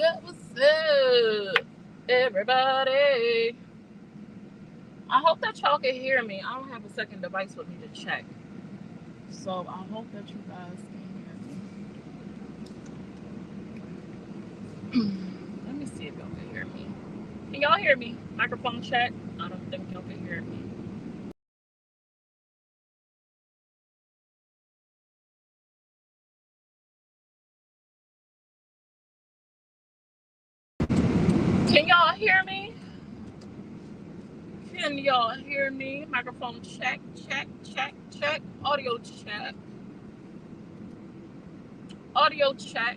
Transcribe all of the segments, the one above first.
up? What's up, everybody? I hope that y'all can hear me. I don't have a second device with me to check, so I hope that you guys can hear me. Let me see if y'all can hear me. Can y'all hear me? Microphone check. I don't think y'all can hear me. Can y'all hear me? Can y'all hear me? Microphone check, check, check, check. Audio check. Audio check.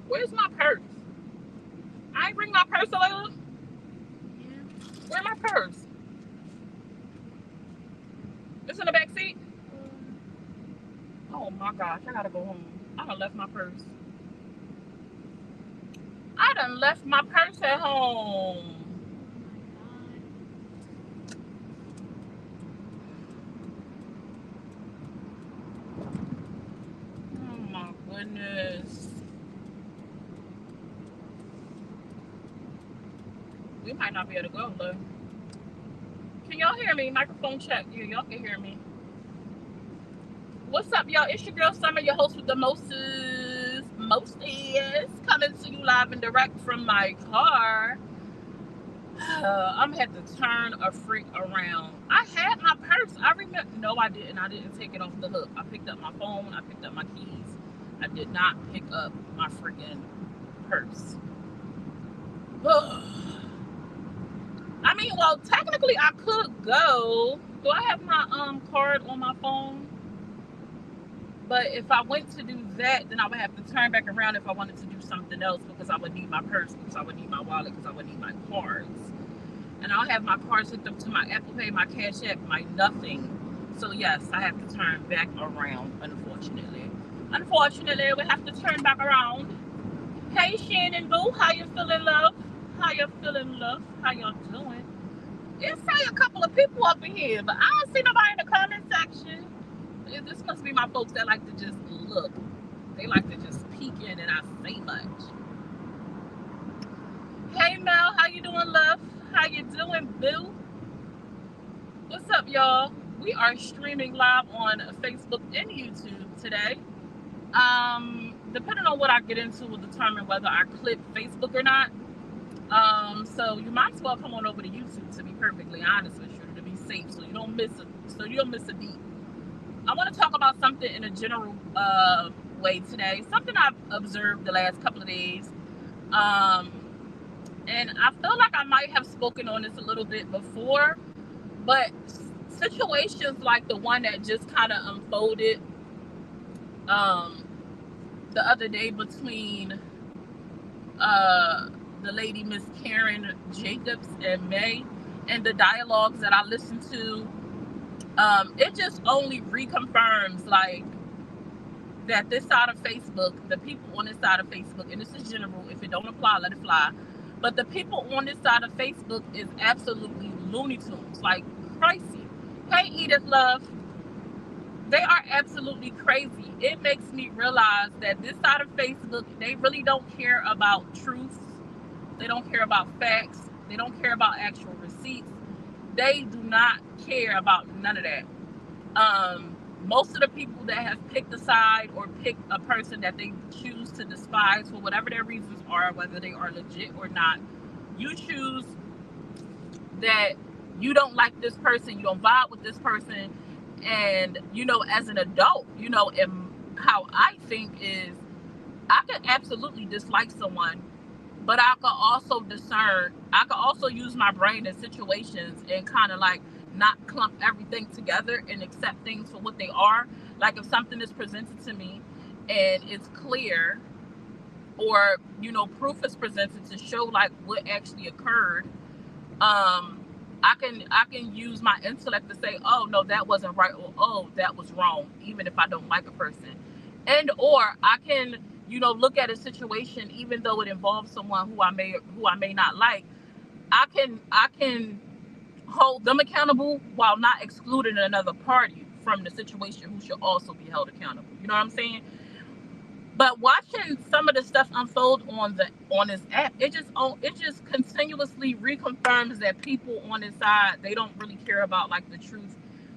Where's my purse? I ain't bring my purse, Alayla. Where's my purse? It's in the back seat. Oh my gosh, I gotta go home. I done left my purse. I done left my purse at home. Oh my goodness. We might not be able to go, though. Can y'all hear me? Microphone check. Yeah, y'all can hear me. What's up, y'all? It's your girl Summer, your host with the mostest, coming to you live and direct from my car. I'm gonna have to turn a freak around. I had my purse. I remember. No, I didn't. I didn't take it off the hook. I picked up my phone. I picked up my keys. I did not pick up my freaking purse. I mean, well, technically, I could go. Do I have my card on my phone? But if I went to do that, then I would have to turn back around if I wanted to do something else because I would need my purse, because I would need my wallet, because I would need my cards. And I'll have my cards hooked up to my Apple Pay, my Cash App, my nothing. So yes, I have to turn back around, unfortunately. Unfortunately, we have to turn back around. Hey Shannon Boo, how you feeling, love? How you feeling, love? How y'all doing? It's say a couple of people up in here, but I don't see nobody in the comment section. This must be my folks that like to just look. They like to just peek in and not say much. Hey Mel, how you doing, love? How you doing, Boo? What's up, y'all? We are streaming live on Facebook and YouTube today. Depending on what I get into will determine whether I clip Facebook or not. So you might as well come on over to YouTube, to be perfectly honest with you, to be safe, so you don't miss a beat. I want to talk about something in a general way today. Something I've observed the last couple of days. And I feel like I might have spoken on this a little bit before, but situations like the one that just kind of unfolded the other day between the lady Miss Karen Jacobs and May, and the dialogues that I listened to, it just only reconfirms like that this side of Facebook, the people on this side of Facebook, and this is general, if it don't apply, let it fly. But the people on this side of Facebook is absolutely Looney Tunes, like crazy. Hey Edith Love, they are absolutely crazy. It makes me realize that this side of Facebook, they really don't care about truth. They don't care about facts. They don't care about actual receipts. They do not care about none of that. Most of the people that have picked a side or picked a person that they choose to despise for whatever their reasons are, whether they are legit or not, you choose that you don't like this person, you don't vibe with this person. And, as an adult, and how I think is I could absolutely dislike someone, but I could also discern, I could also use my brain in situations and kind of like not clump everything together and accept things for what they are. Like if something is presented to me and it's clear, or proof is presented to show like what actually occurred, I can use my intellect to say, oh no, that wasn't right, or oh, that was wrong, even if I don't like a person. And or I can, look at a situation, even though it involves someone who I may not like, I can hold them accountable while not excluding another party from the situation who should also be held accountable. You know what I'm saying? But watching some of the stuff unfold on this app, it just continuously reconfirms that people on this side, they don't really care about like the truth.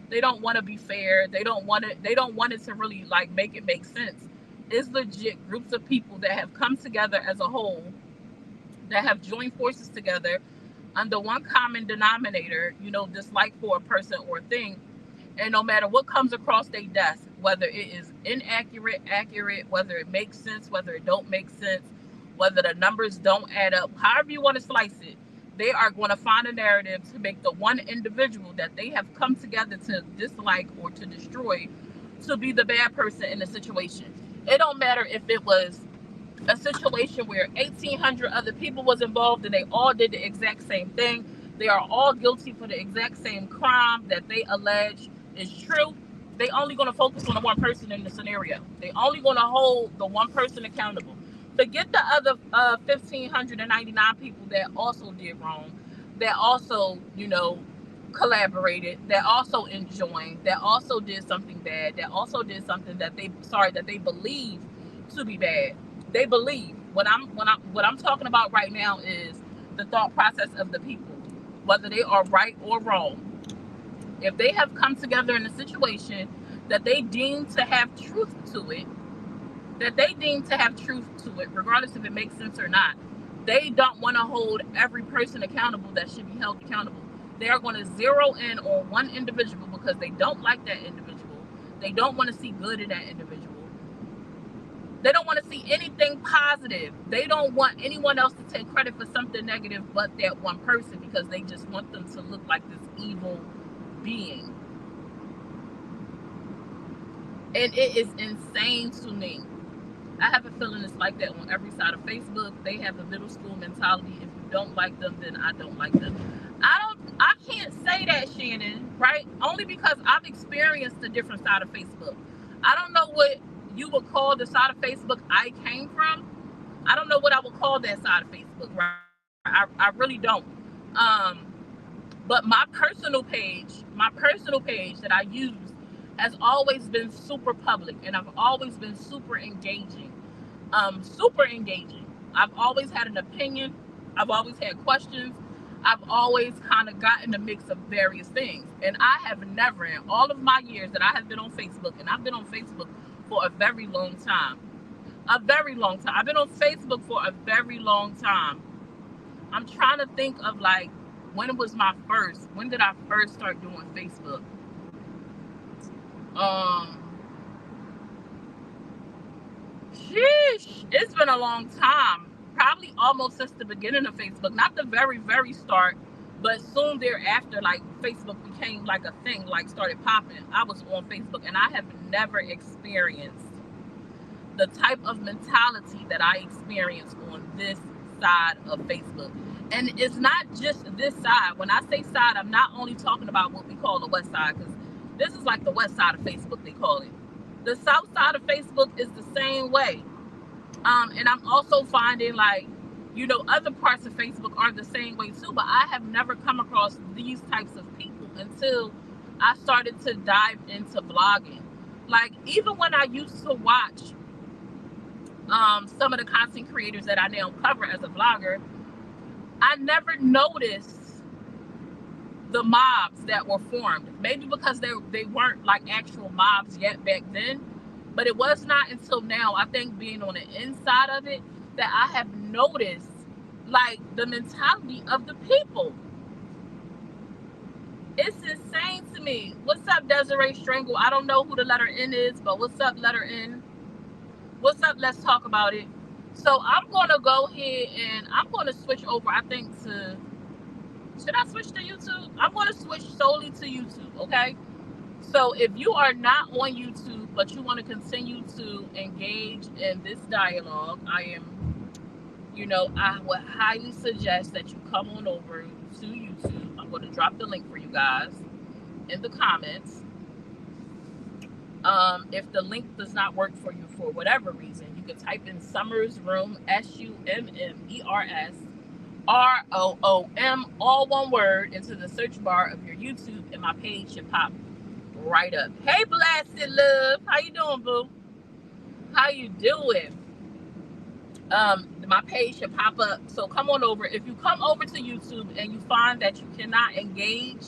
They don't want to be fair. They don't want it to really like make it make sense. It's legit groups of people that have come together as a whole, that have joined forces together under one common denominator, dislike for a person or a thing. And no matter what comes across their desk, whether it is inaccurate, accurate, whether it makes sense, whether it don't make sense, whether the numbers don't add up, however you want to slice it, they are going to find a narrative to make the one individual that they have come together to dislike or to destroy to be the bad person in the situation. It don't matter if it was a situation where 1,800 other people was involved and they all did the exact same thing. They are all guilty for the exact same crime that they allege is true. They only going to focus on the one person in the scenario. They only going to hold the one person accountable. Forget the other 1,599 people that also did wrong, that also, collaborated, that also enjoined, that also did something bad, that also did something that they believe to be bad. They believe. What I'm talking about right now is the thought process of the people, whether they are right or wrong. If they have come together in a situation that they deem to have truth to it, regardless if it makes sense or not, they don't want to hold every person accountable that should be held accountable. They are going to zero in on one individual because they don't like that individual. They don't want to see good in that individual. They don't want to see anything positive. They don't want anyone else to take credit for something negative but that one person, because they just want them to look like this evil being. And it is insane to me. I have a feeling it's like that on every side of Facebook. They have the middle school mentality. If you don't like them, then I don't like them. I can't say that, Shannon, right? Only because I've experienced the different side of Facebook. I don't know what you would call the side of Facebook I came from. I don't know what I would call that side of Facebook, right? I really don't. But my personal page that I use has always been super public, and I've always been super engaging. I've always had an opinion. I've always had questions. I've always kind of gotten a mix of various things. And I have never, in all of my years that I have been on Facebook, and I've been on Facebook for a very long time. I've been on Facebook for a very long time. I'm trying to think of like, when did I first start doing Facebook? Sheesh, it's been a long time. Probably almost since the beginning of Facebook. Not the very, very start, but soon thereafter, like Facebook became like a thing, like started popping. I was on Facebook, and I have never experienced the type of mentality that I experienced on this side of Facebook. And it's not just this side. When I say side, I'm not only talking about what we call the west side, because this is like the west side of Facebook, they call it. The south side of Facebook is the same way. And I'm also finding like, other parts of Facebook are the same way too, but I have never come across these types of people until I started to dive into blogging. Like, even when I used to watch some of the content creators that I now cover as a blogger, I never noticed the mobs that were formed. Maybe because they weren't like actual mobs yet back then, but it was not until now, I think, being on the inside of it, that I have noticed like the mentality of the people. It's insane to me. What's up, Desiree Strangle? I don't know who the letter N is, but what's up, letter N? What's up? Let's talk about it. So I'm going to go ahead and I'm going to switch over, I think, to... Should I switch to YouTube? I'm going to switch solely to YouTube, okay? So if you are not on YouTube, but you want to continue to engage in this dialogue, I would highly suggest that you come on over to YouTube. I'm going to drop the link for you guys in the comments. If the link does not work for you for whatever reason, you can type in Summers Room, SUMMERSROOM, all one word, into the search bar of your YouTube, and my page should pop right up. Hey, Blasted Love, how you doing, boo? How you doing? My page should pop up. So come on over. If you come over to YouTube and you find that you cannot engage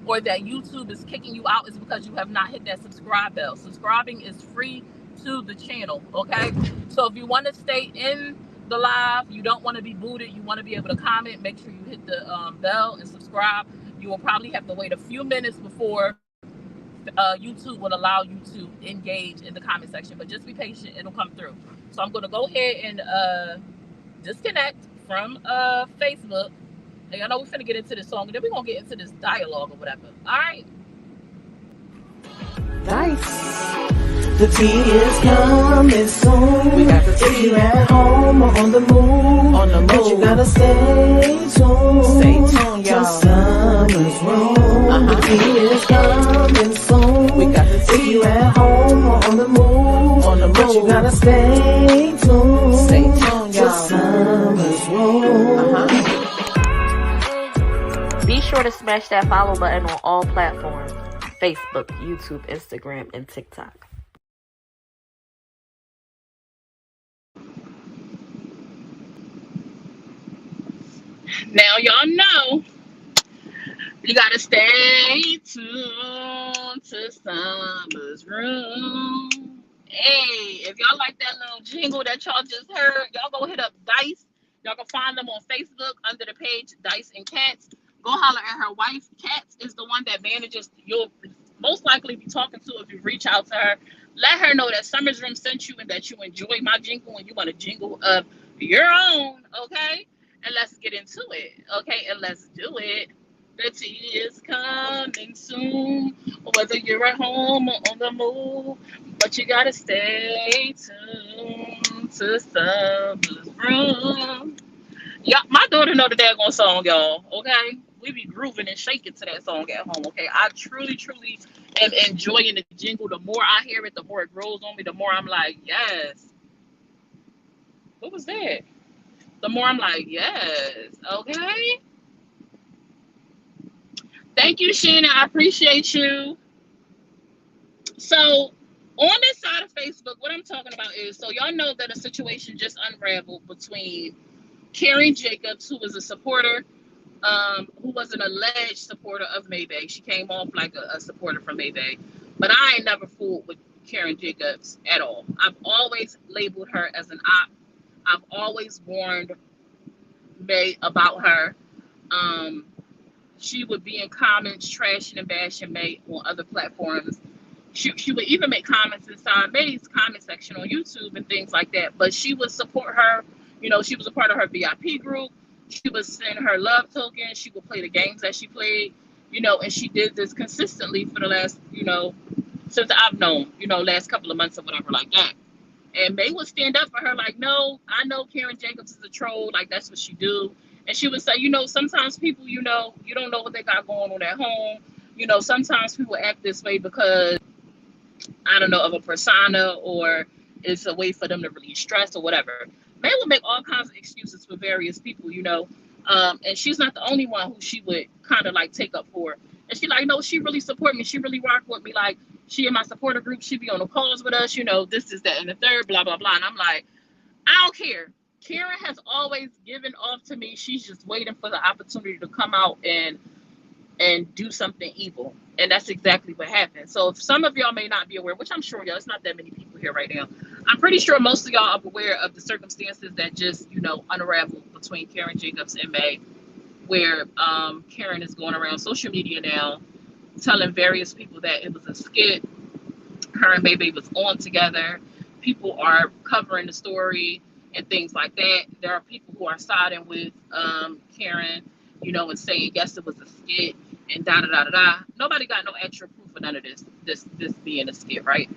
or that YouTube is kicking you out, it's because you have not hit that subscribe bell. Subscribing is free to the channel, okay? So if you want to stay in the live, you don't want to be booted, you want to be able to comment, make sure you hit the bell and subscribe. You will probably have to wait a few minutes before YouTube will allow you to engage in the comment section, but just be patient, it'll come through. So I'm going to go ahead and disconnect from Facebook. And I know we're finna get into this song, and then we're gonna get into this dialogue or whatever. All right. Dice. The tea is coming soon. We got the tea at home or on the move. On the move. But you gotta stay tuned. Stay tuned, y'all. Summer's room. The tea is coming soon. We got the tea at home or on the move. On the move. But you gotta stay tuned. Stay tuned, y'all. Summer's room. Be sure to smash that follow button on all platforms: Facebook, YouTube, Instagram, and TikTok. Now y'all know you gotta stay tuned to Summer's Room. Hey, if y'all like that little jingle that y'all just heard, y'all go hit up Dice. Y'all can find them on Facebook under the page Dice and Cats. Go holler at her wife. Cats is the one that manages. You'll most likely be talking to if you reach out to her. Let her know that Summer's Room sent you and that you enjoy my jingle and you want a jingle of your own, okay? And let's get into it, okay? And let's do it. The tea is coming soon, whether you're at home or on the move, but you gotta stay tuned to Summer's Room. Yeah, my daughter know the daggone song, y'all, okay? We be grooving and shaking to that song at home, okay? I truly, truly am enjoying the jingle. The more I hear it, the more it grows on me, the more I'm like, yes. What was that? The more I'm like, yes, okay? Thank you, Sheena. I appreciate you. So, on this side of Facebook, what I'm talking about is, so y'all know that a situation just unraveled between Karen Jacobs, who was a supporter, who was an alleged supporter of Maybay. She came off like a supporter from Maybay. But I ain't never fooled with Karen Jacobs at all. I've always labeled her as an op. I've always warned May about her. She would be in comments trashing and bashing May on other platforms. She would even make comments inside May's comment section on YouTube and things like that. But she would support her. You know, she was a part of her VIP group. She would send her love tokens. She would play the games that she played, you know, and she did this consistently for the last, you know, since I've known, you know, last couple of months or whatever like that. And May would stand up for her like, no, I know Karen Jacobs is a troll. Like, that's what she do. And she would say, you know, sometimes people, you know, you don't know what they got going on at home. You know, sometimes people act this way because, I don't know, of a persona, or it's a way for them to release stress or whatever. May would make all kinds of excuses for various people, you know. And she's not the only one who she would kind of like take up for. And she like, no, she really support me. She really rock with me. Like, she in my supporter group. She be on the calls with us, you know, this is that and the third, blah, blah, blah. And I'm like, I don't care. Karen has always given off to me. She's just waiting for the opportunity to come out and do something evil. And that's exactly what happened. So if some of y'all may not be aware, which I'm sure y'all, it's not that many people here right now. I'm pretty sure most of y'all are aware of the circumstances that just, you know, unraveled between Karen Jacobs and May, where Karen is going around social media now telling various people that it was a skit. Her and Maybay was on together. People are covering the story and things like that. There are people who are siding with Karen, you know, and saying, yes, it was a skit and da-da-da-da-da. Nobody got no extra proof of none of this being a skit, right?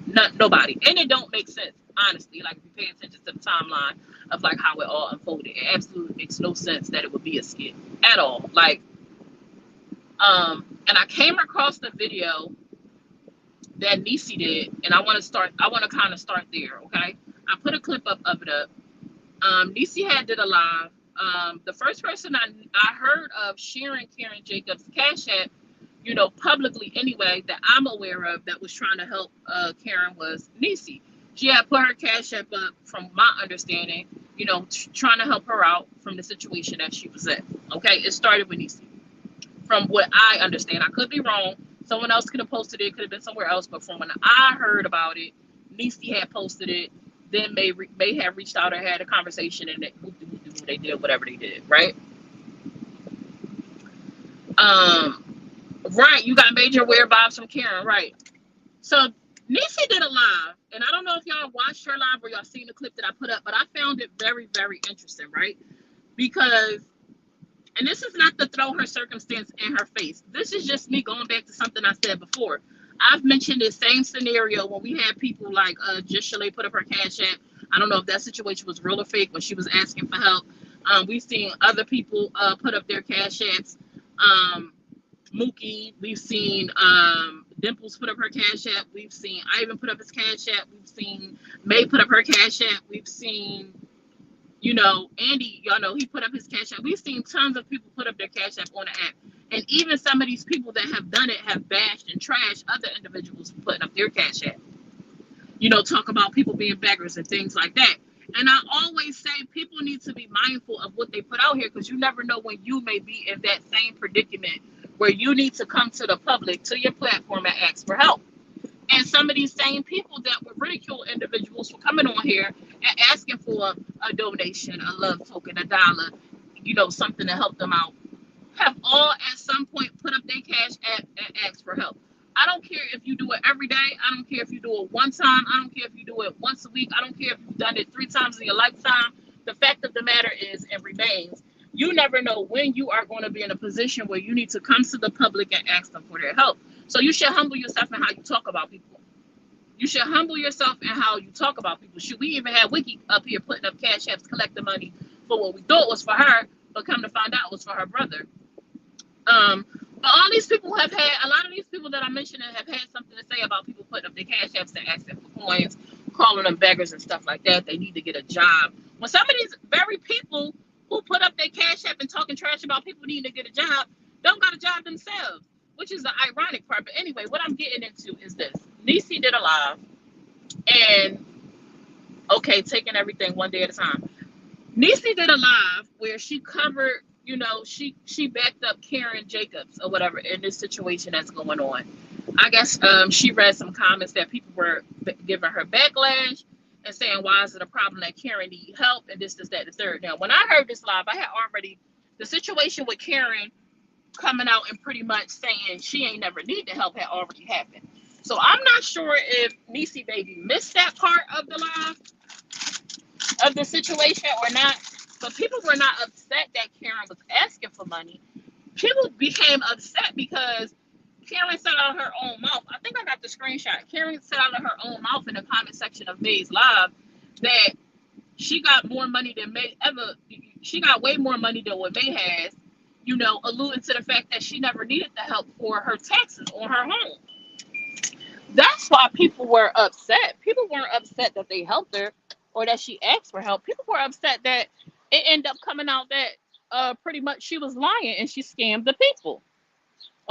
Nobody. And it don't make sense, honestly. Like, if you pay attention to the timeline of, like, how it all unfolded, it absolutely makes no sense that it would be a skit at all. Like, and I came across the video that Niecy did, and I want to kind of start there, okay? I put a clip of it up. Niecy did a live. The first person I heard of sharing Karen Jacobs' Cash App, you know, publicly anyway, that I'm aware of, that was trying to help Karen was Niecy. She had put her Cash App up, from my understanding, you know, trying to help her out from the situation that she was in. Okay, it started with Niecy. From what I understand, I could be wrong. Someone else could have posted it, could have been somewhere else. But from when I heard about it, Niecy had posted it. Then May have reached out or had a conversation, and they did whatever they did, right? Right. You got major weird vibes from Karen, right? So Niecy did a live, and I don't know if y'all watched her live or y'all seen the clip that I put up, but I found it very, very interesting, right? Because, and this is not to throw her circumstance in her face. This is just me going back to something I said before. I've mentioned this same scenario when we had people like just Shalay put up her Cash App. I don't know if that situation was real or fake when she was asking for help. We've seen other people put up their Cash Apps. Mookie, we've seen Dimples put up her Cash App. We've seen Ivan put up his Cash App. We've seen May put up her Cash App. We've seen, you know, Andy, y'all know he put up his Cash App. We've seen tons of people put up their Cash App on the app. And even some of these people that have done it have bashed and trashed other individuals for putting up their Cash App. You know, talk about people being beggars and things like that. And I always say people need to be mindful of what they put out here, because you never know when you may be in that same predicament where you need to come to the public, to your platform, and ask for help. And some of these same people that would ridicule individuals for coming on here and asking for a donation, a love token, $1, you know, something to help them out, have all at some point put up their Cash App and ask for help. I don't care if you do it every day. I don't care if you do it one time. I don't care if you do it once a week. I don't care if you've done it 3 times in your lifetime. The fact of the matter is, and remains, you never know when you are going to be in a position where you need to come to the public and ask them for their help. So you should humble yourself in how you talk about people. You should humble yourself in how you talk about people. Should we even have Wiki up here putting up Cash Apps, collecting money for what we thought was for her, but come to find out was for her brother? But all these people have had, a lot of these people that I mentioned have had something to say about people putting up their Cash Apps and asking for coins, calling them beggars and stuff like that. They need to get a job. When some of these very people who put up their Cash App and talking trash about people needing to get a job don't got a job themselves, which is the ironic part. But anyway, what I'm getting into is this. Niecy did a live, and okay, taking everything one day at a time. Niecy did a live where she covered, you know, she backed up Karen Jacobs or whatever in this situation that's going on. I guess she read some comments that people were giving her backlash and saying, why is it a problem that Karen need help and this, that, the third. Now, when I heard this live, I had already, the situation with Karen coming out and pretty much saying she ain't never need the help had already happened. So I'm not sure if Niecy maybe missed that part of the live of the situation or not, but people were not upset that Karen was asking for money. People became upset because Karen said out of her own mouth, I think I got the screenshot, Karen said out of her own mouth in the comment section of May's live that she got more money than May ever, she got way more money than what May has, you know, alluding to the fact that she never needed the help for her taxes on her home. That's why people were upset. People weren't upset that they helped her or that she asked for help. People were upset that it ended up coming out that pretty much she was lying and she scammed the people.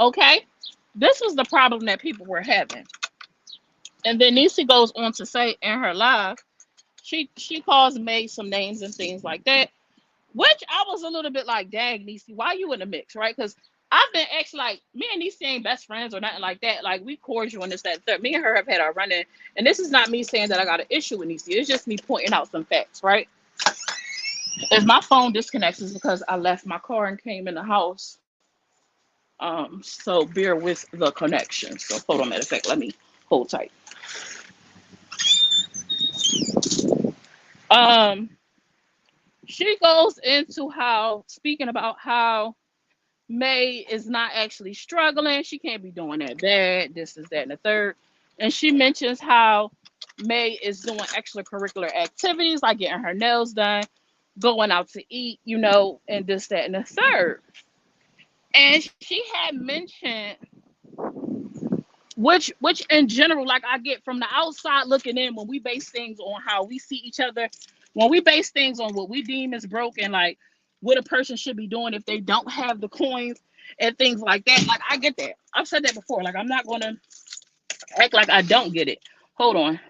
Okay? This was the problem that people were having. And then Niecy goes on to say in her live, she calls May some names and things like that, which I was a little bit like, dang, Niecy, why you in the mix, right? Because I've been actually like, me and Niecy ain't best friends or nothing like that. Like, we cordial and this, that, third. Me and her have had our run-in. And this is not me saying that I got an issue with Niecy. It's just me pointing out some facts, right? If my phone disconnects, it's because I left my car and came in the house. So bear with the connection. So hold on, matter of fact, let me hold tight. She goes into how, speaking about how May is not actually struggling. She can't be doing that bad. This is that and the third. And she mentions how May is doing extracurricular activities like getting her nails done, going out to eat, you know, and this, that, and the third. And she had mentioned, which in general, like I get from the outside looking in, when we base things on how we see each other, when we base things on what we deem is broken, like what a person should be doing if they don't have the coins and things like that. Like, I get that. I've said that before. Like, I'm not going to act like I don't get it. Hold on.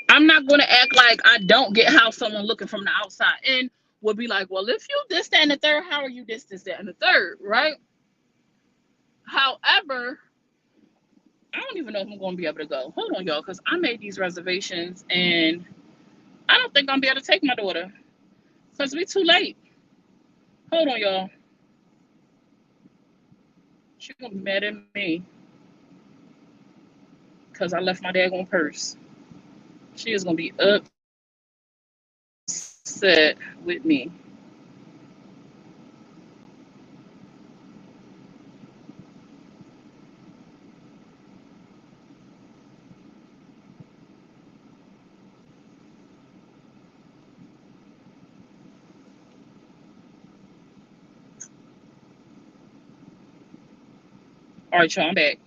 I'm not going to act like I don't get how someone looking from the outside in would be like, well, if you this, that, and the third, how are you this, that, and the third, right? However, I don't even know if I'm going to be able to go. Hold on, y'all, because I made these reservations, and I don't think I'm going to be able to take my daughter because we too late. Hold on, y'all. She's going to be mad at me because I left my daggone purse. She is going to be upset with me. All right, y'all, I'm back.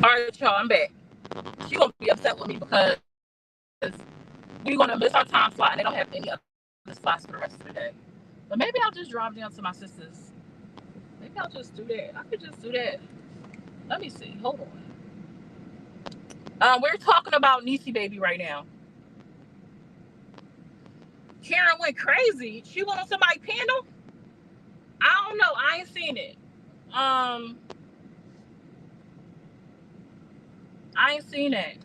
All right, y'all, I'm back. She gonna be upset with me because we're gonna miss our time slot and they don't have any other slots for the rest of the day. But maybe I'll just drive down to my sister's. Maybe I'll just do that. I could just do that. Let me see. Hold on. We're talking about Niecy Baby right now. Karen went crazy. She went on somebody's panel. I don't know. I ain't seen it. Um, I ain't seen it.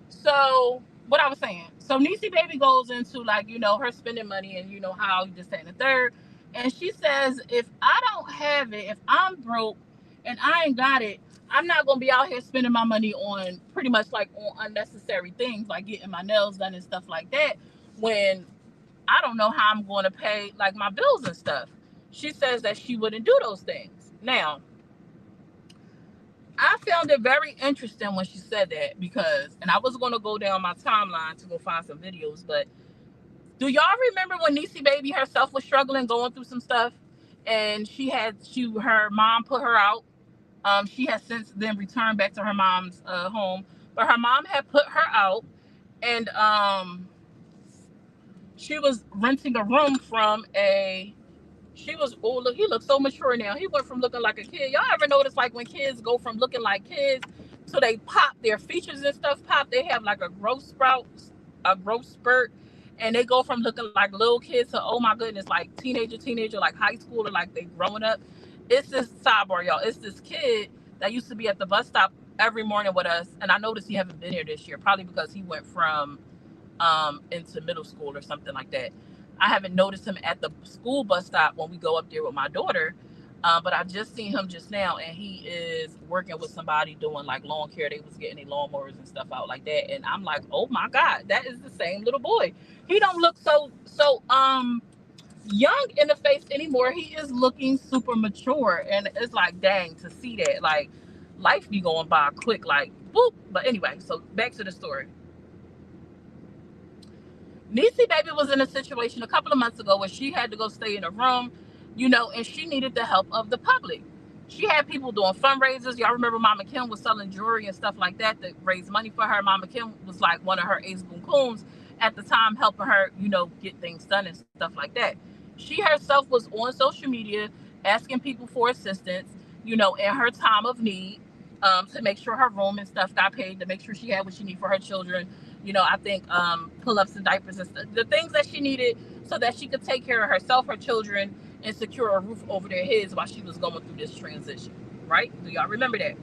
So what I was saying. So Niecy Baby goes into like, her spending money and how this, that, and the third. And she says, if I don't have it, if I'm broke and I ain't got it, I'm not gonna be out here spending my money on pretty much like on unnecessary things like getting my nails done and stuff like that when I don't know how I'm gonna pay like my bills and stuff. She says that she wouldn't do those things. Now, I found it very interesting when she said that because, and I was going to go down my timeline to go find some videos, but do y'all remember when Niecy Baby herself was struggling, going through some stuff, and her mom put her out. She has since then returned back to her mom's home, but her mom had put her out, and she was renting a room from a she was, oh look, he looks so mature now. He went from looking like a kid. Y'all ever notice like when kids go from looking like kids so they pop their features and stuff pop, they have like a growth spurt, and they go from looking like little kids to, oh my goodness, like teenager, like high school, or like they growing up. It's this sidebar, y'all. It's this kid that used to be at the bus stop every morning with us, and I noticed he haven't been here this year, probably because he went from into middle school or something like that. I haven't noticed him at the school bus stop when we go up there with my daughter, but I just seen him just now, and he is working with somebody doing like lawn care. They was getting their lawnmowers and stuff out like that, and I'm like, oh my god, that is the same little boy. He don't look so young in the face anymore. He is looking super mature, and it's like, dang, to see that, like, life be going by quick, like boop. But anyway, so back to the story. Niecy Baby was in a situation a couple of months ago where she had to go stay in a room, and she needed the help of the public. She had people doing fundraisers. Y'all remember Mama Kim was selling jewelry and stuff like that to raise money for her. Mama Kim was like one of her ace boon coons at the time, helping her, get things done and stuff like that. She herself was on social media asking people for assistance, in her time of need, to make sure her room and stuff got paid, to make sure she had what she needed for her children. I think pull-ups and diapers and stuff, the things that she needed so that she could take care of herself, her children, and secure a roof over their heads while she was going through this transition, right? Do y'all remember that?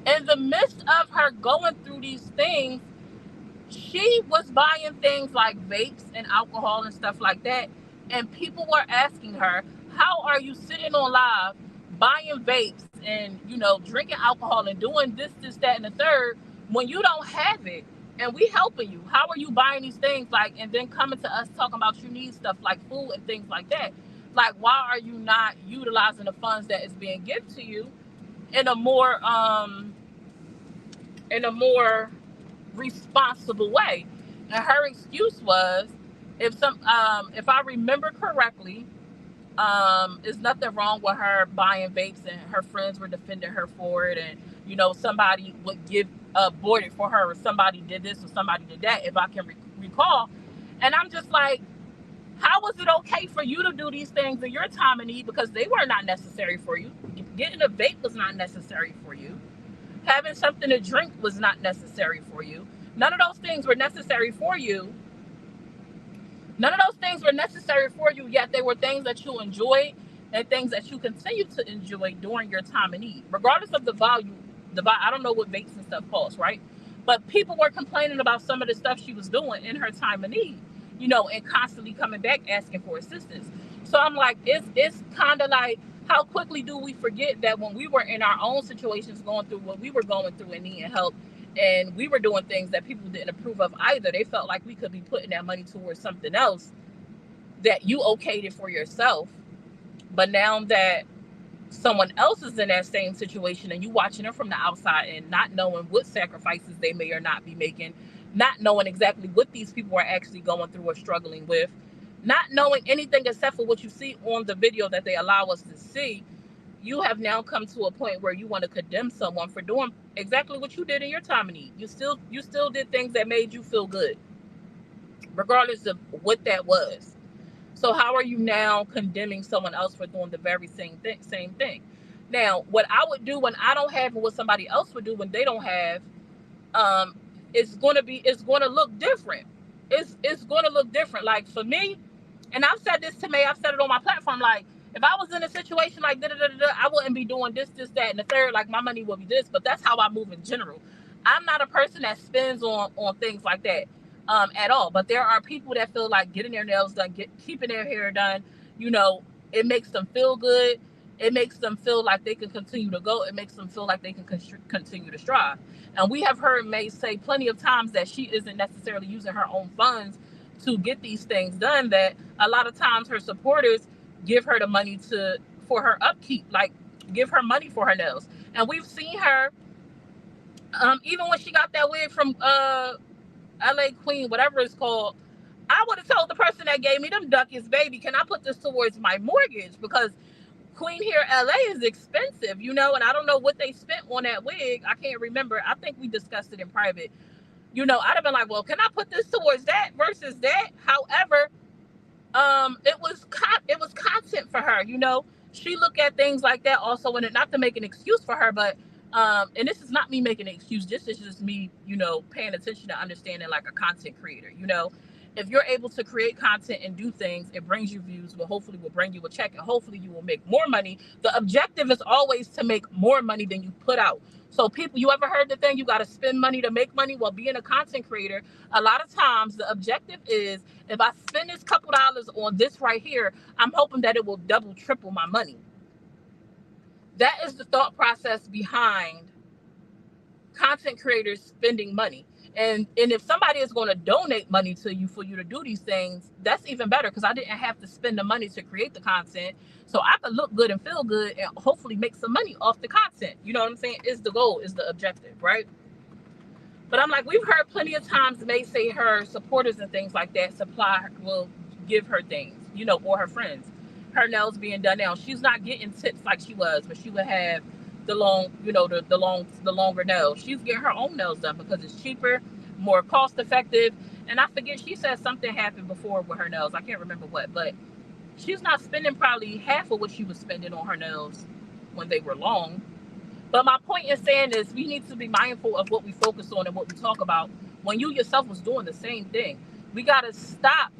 In the midst of her going through these things, she was buying things like vapes and alcohol and stuff like that, and people were asking her, how are you sitting on live buying vapes and drinking alcohol and doing this, that, and the third when you don't have it, and we helping you? How are you buying these things, like, and then coming to us talking about you need stuff like food and things like that? Like, why are you not utilizing the funds that is being given to you in a more responsible way? And her excuse was, if I remember correctly, There's nothing wrong with her buying vapes, and her friends were defending her for it, and somebody would give bought it for her, or somebody did this or somebody did that, if I can recall. And I'm just like, how was it okay for you to do these things in your time of need, because they were not necessary for you? Getting a vape was not necessary for you. Having something to drink was not necessary for you. None of those things were necessary for you. None of those things were necessary for you, yet they were things that you enjoyed and things that you continue to enjoy during your time of need, regardless of the value. I don't know what vapes and stuff cost, right? But people were complaining about some of the stuff she was doing in her time of need, and constantly coming back asking for assistance. So I'm like, it's kind of like, how quickly do we forget that when we were in our own situations, going through what we were going through and needing help, and we were doing things that people didn't approve of either, they felt like we could be putting that money towards something else that you okayed it for yourself. But now that someone else is in that same situation, and you watching them from the outside and not knowing what sacrifices they may or not be making, not knowing exactly what these people are actually going through or struggling with, not knowing anything except for what you see on the video that they allow us to see, you have now come to a point where you want to condemn someone for doing exactly what you did in your time of need. You still did things that made you feel good, regardless of what that was. So how are you now condemning someone else for doing the very same thing? Now, what I would do when I don't have, and what somebody else would do when they don't have, it's going to look different. It's going to look different. Like for me, and I've said this to May, I've said it on my platform, like, if I was in a situation like I wouldn't be doing this, that, and the third. Like, my money will be this, but that's how I move in general. I'm not a person that spends on things like that at all. But there are people that feel like getting their nails done, keeping their hair done, it makes them feel good. It makes them feel like they can continue to go. It makes them feel like they can continue to strive. And we have heard May say plenty of times that she isn't necessarily using her own funds to get these things done, that a lot of times her supporters give her the money for her upkeep, like give her money for her nails. And we've seen her, even when she got that wig from LA Queen, whatever it's called, I would have told the person that gave me them ducats, baby, can I put this towards my mortgage? Because Queen Hair LA is expensive, and I don't know what they spent on that wig. I can't remember. I think we discussed it in private. I'd have been like, well, can I put this towards that versus that? However, it was content for her. She looked at things like that also, and not to make an excuse for her, but and this is not me making an excuse. This is just me, paying attention to understanding, like, a content creator. If you're able to create content and do things, it brings you views, but hopefully will bring you a check, and hopefully you will make more money. The objective is always to make more money than you put out. So people, you ever heard the thing, you got to spend money to make money? Well, being a content creator, a lot of times the objective is, if I spend this couple dollars on this right here, I'm hoping that it will double, triple my money. That is the thought process behind content creators spending money. And if somebody is going to donate money to you for you to do these things, that's even better, because I didn't have to spend the money to create the content. So I could look good and feel good and hopefully make some money off the content. You know what I'm saying? Is the goal, is the objective, right? But I'm like, we've heard plenty of times May say her supporters and things like that will give her things, or her friends. Her nails being done now. She's not getting tips like she was, but she would have the long, the longer nails. She's getting her own nails done because it's cheaper, more cost effective. And I forget, she said something happened before with her nails. I can't remember what, but she's not spending probably half of what she was spending on her nails when they were long. But my point in saying is, we need to be mindful of what we focus on and what we talk about. When you yourself was doing the same thing, we got to stop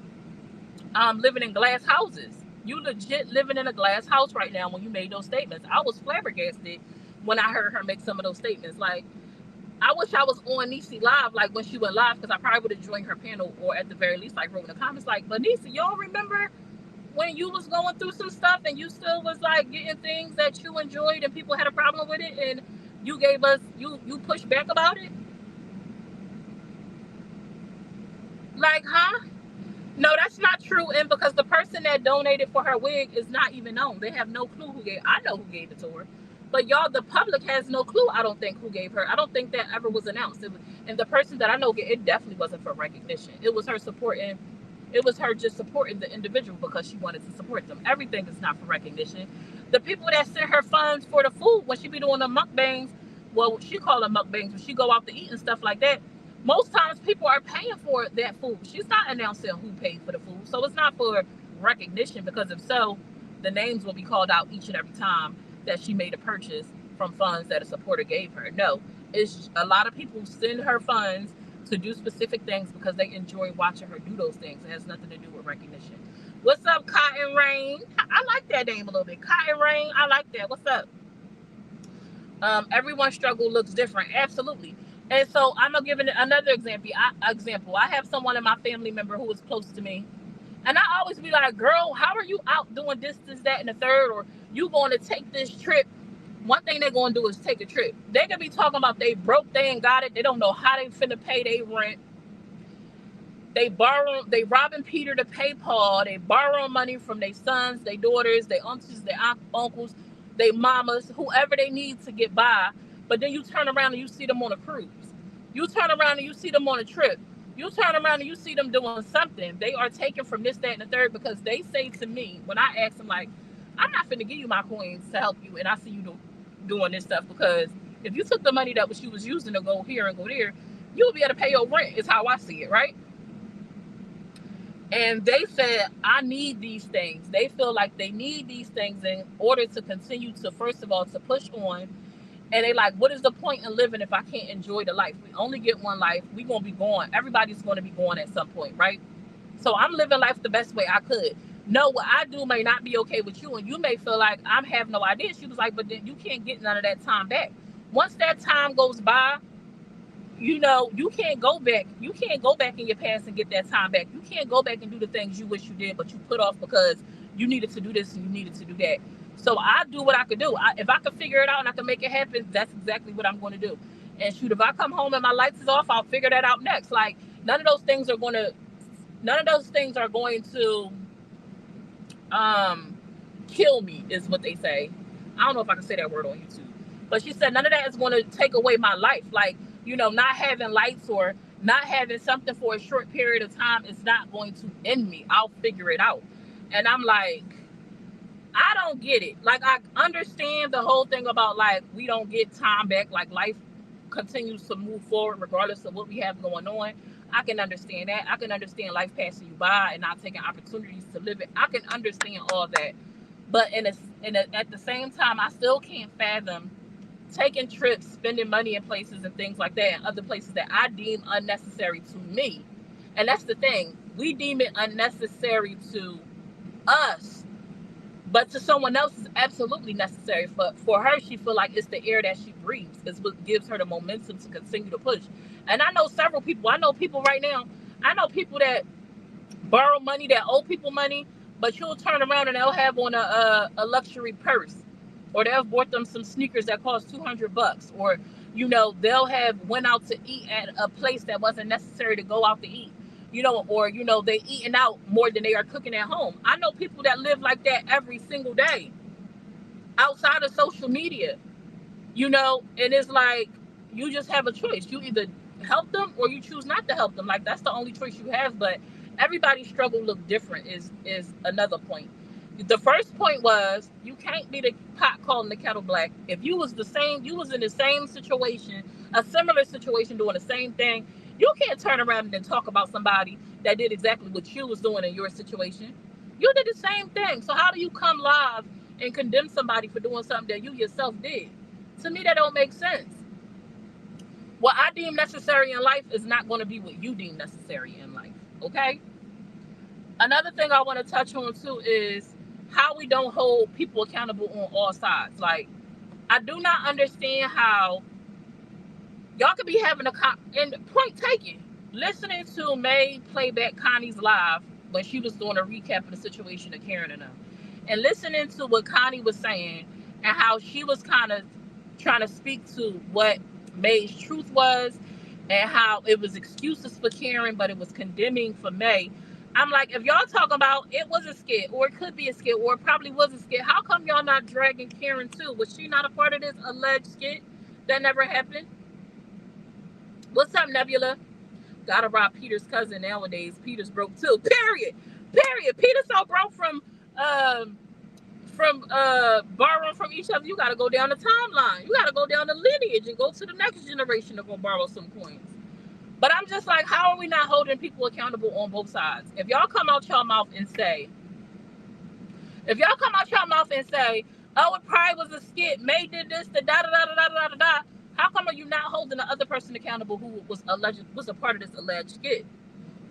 living in glass houses. You legit living in a glass house right now when you made those statements. I was flabbergasted when I heard her make some of those statements. Like, I wish I was on Niecy Live, like when she went live, because I probably would have joined her panel, or at the very least, like, wrote in the comments, like, but Niecy, y'all remember when you was going through some stuff and you still was like getting things that you enjoyed and people had a problem with it, and you gave us, you pushed back about it? Like, huh? No, that's not true. And because the person that donated for her wig is not even known. They have no clue who gave. I know who gave it to her. But y'all, the public has no clue, I don't think, who gave her. I don't think that ever was announced. And the person that I know, it definitely wasn't for recognition. It was her supporting It was her just supporting the individual because she wanted to support them. Everything is not for recognition. The people that send her funds for the food when she be doing the mukbangs, well, she call them mukbangs when she go out to eat and stuff like that. Most times people are paying for that food. She's not announcing who paid for the food, so it's not for recognition. Because if so, the names will be called out each and every time that she made a purchase from funds that a supporter gave her. No, it's a lot of people send her funds to do specific things because they enjoy watching her do those things. It has nothing to do with recognition. What's up, Cotton Rain? I like that name a little bit. Cotton Rain, I like that. What's up? Everyone's struggle looks different. Absolutely. And so I'm gonna give another example. I have someone in my family member who is close to me, and I always be like, "Girl, how are you out doing this, that, and the third? Or you going to take this trip?" One thing they're going to do is take a trip. They could be talking about they broke, they ain't got it. They don't know how they finna pay their rent. They robbing Peter to pay Paul. They borrowing money from their sons, their daughters, their aunties, their uncles, their mamas, whoever they need to get by. But then you turn around and you see them on a cruise. You turn around and you see them on a trip. You turn around and you see them doing something. They are taken from this, that, and the third because they say to me, when I ask them, like, I'm not finna give you my coins to help you, and I see you doing this stuff, because if you took the money that she was using to go here and go there, you would be able to pay your rent, is how I see it, right? And they said, I need these things. They feel like they need these things in order to continue to, first of all, to push on. And they like, what is the point in living if I can't enjoy the life? We only get one life. We gonna be going. Everybody's gonna be going at some point, right? So I'm living life the best way I could. No, what I do may not be okay with you, and you may feel like I have no idea. She was like, but then you can't get none of that time back. Once that time goes by, you know, you can't go back. You can't go back in your past and get that time back. You can't go back and do the things you wish you did, but you put off because you needed to do this and you needed to do that. So I do what I could do. If I could figure it out and I can make it happen, that's exactly what I'm going to do. And shoot, if I come home and my lights is off, I'll figure that out next. Like, none of those things are going to kill me, is what they say. I don't know if I can say that word on YouTube, but she said none of that is going to take away my life. Like, you know, not having lights or not having something for a short period of time is not going to end me. I'll figure it out. And I'm like, I don't get it. Like, I understand the whole thing about, like, we don't get time back. Like, life continues to move forward regardless of what we have going on. I can understand that. I can understand life passing you by and not taking opportunities to live it. I can understand all that. But at the same time, I still can't fathom taking trips, spending money in places and things like that, and other places that I deem unnecessary to me. And that's the thing. We deem it unnecessary to us, but to someone else is absolutely necessary. For her, she feel like it's the air that she breathes. It's what gives her the momentum to continue to push. And I know several people. I know people right now. I know people that borrow money, that owe people money, but you'll turn around and they'll have on a luxury purse, or they'll bought them some sneakers that cost $200, or, you know, they'll have went out to eat at a place that wasn't necessary to go out to eat, you know, or, you know, they eating out more than they are cooking at home. I know people that live like that every single day outside of social media, you know, and it's like, you just have a choice. You either help them or you choose not to help them. Like, that's the only choice you have. But everybody's struggle look different is another point. The first point was, you can't be the pot calling the kettle black. If you was in the same situation, a similar situation, doing the same thing, you can't turn around and then talk about somebody that did exactly what you was doing in your situation. You did the same thing. So how do you come live and condemn somebody for doing something that you yourself did? To me, that don't make sense. What I deem necessary in life is not going to be what you deem necessary in life. Okay? Another thing I want to touch on too is how we don't hold people accountable on all sides. Like, I do not understand how y'all could be having and point taken, listening to May play back Connie's live when she was doing a recap of the situation of Karen and them, and listening to what Connie was saying and how she was kind of trying to speak to what May's truth was, and how it was excuses for Karen, but it was condemning for May. I'm like, if y'all talking about it was a skit, or it could be a skit, or it probably was a skit, how come y'all not dragging Karen too? Was she not a part of this alleged skit that never happened? What's up, Nebula? Gotta rob Peter's cousin nowadays. Peter's broke too. Period. Peter's so broke from borrowing from each other. You gotta go down the timeline. You gotta go down the lineage and go to the next generation to go borrow some coins. But I'm just like, how are we not holding people accountable on both sides? If y'all come out your mouth and say, oh, it probably was a skit, May did this, the da da da da da da da, how come are you not holding the other person accountable who was a part of this alleged skit?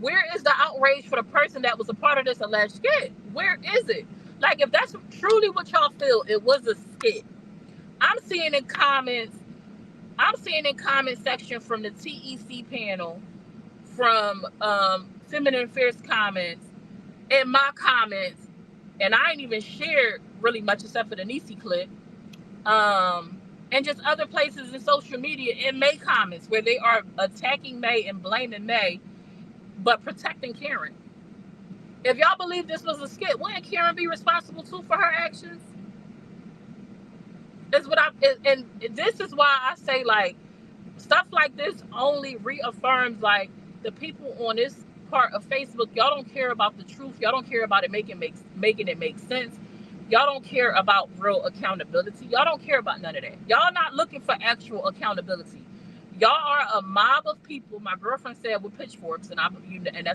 Where is the outrage for the person that was a part of this alleged skit? Where is it? Like, if that's truly what y'all feel, it was a skit. I'm seeing in comment section from the TEC panel, from Feminine Affairs comments, in my comments, and I ain't even shared really much except for the Nisi clip, and just other places in social media, in May comments, where they are attacking May and blaming May, but protecting Karen. If y'all believe this was a skit, wouldn't Karen be responsible too for her actions? And this is why I say, like, stuff like this only reaffirms, like, the people on this part of Facebook, y'all don't care about the truth. Y'all don't care about it making it make sense. Y'all don't care about real accountability. Y'all don't care about none of that. Y'all not looking for actual accountability. Y'all are a mob of people. My girlfriend said with pitchforks, and that's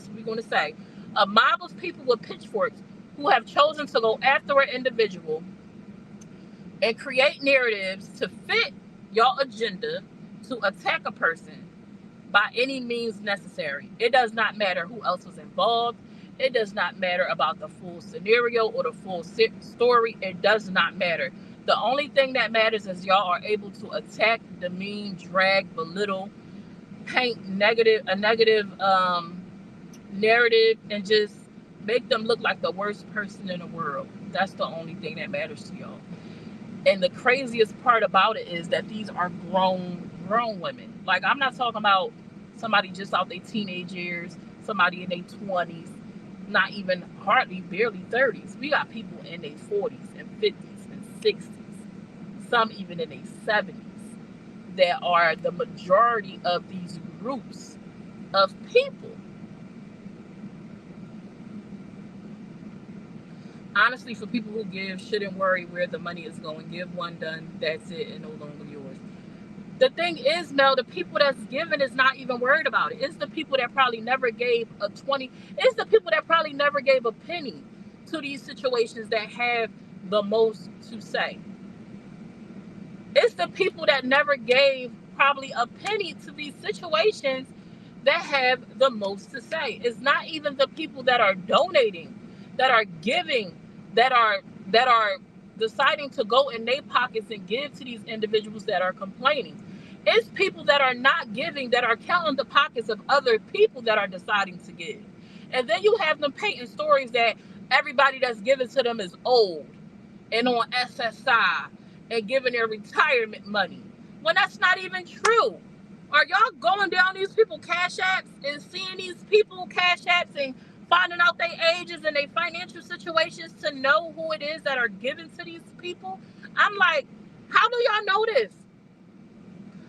what we're going to say. A mob of people with pitchforks who have chosen to go after an individual and create narratives to fit your agenda to attack a person by any means necessary. It does not matter who else was involved. It does not matter about the full scenario or the full story. It does not matter. The only thing that matters is y'all are able to attack, demean, drag, belittle, paint a negative narrative, and just make them look like the worst person in the world. That's the only thing that matters to y'all. And the craziest part about it is that these are grown women. Like, I'm not talking about somebody just out their teenage years, somebody in their 20s, not even barely 30s. We got people in their 40s and 50s and 60s, some even in their 70s, that are the majority of these groups of people. Honestly, for people who give, shouldn't worry where the money is going. Give one, done, that's it, and no longer yours. The thing is, Mel, the people that's giving is not even worried about it. It's the people that probably never gave a 20. It's the people that probably never gave a penny to these situations that have the most to say. It's the people that never gave probably a penny to these situations that have the most to say. It's not even the people that are donating, that are giving, that are deciding to go in their pockets and give to these individuals that are complaining. It's people that are not giving, that are counting the pockets of other people that are deciding to give. And then you have them painting stories that everybody that's given to them is old and on SSI and giving their retirement money, when that's not even true. Are y'all going down these people cash apps and seeing these people cash apps and finding out their ages and their financial situations to know who it is that are given to these people? I'm like, how do y'all know this?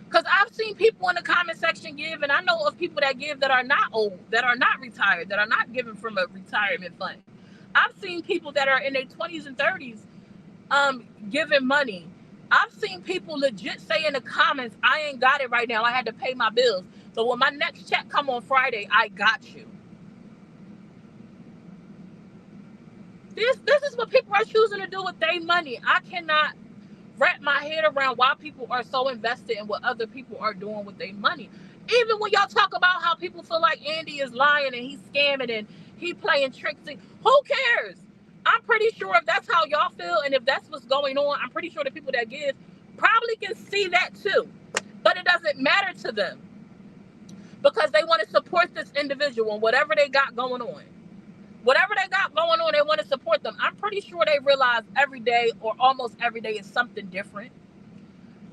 Because I've seen people in the comment section give, and I know of people that give that are not old, that are not retired, that are not given from a retirement fund. I've seen people that are in their 20s and 30s giving money. I've seen people legit say in the comments, I ain't got it right now. I had to pay my bills. So when my next check come on Friday, I got you. This is what people are choosing to do with their money. I cannot wrap my head around why people are so invested in what other people are doing with their money. Even when y'all talk about how people feel like Andy is lying and he's scamming and he playing tricks, who cares? I'm pretty sure if that's how y'all feel and if that's what's going on, I'm pretty sure the people that give probably can see that too. But it doesn't matter to them because they want to support this individual and whatever they got going on. Whatever they got going on, they want to support them. I'm pretty sure they realize every day or almost every day is something different.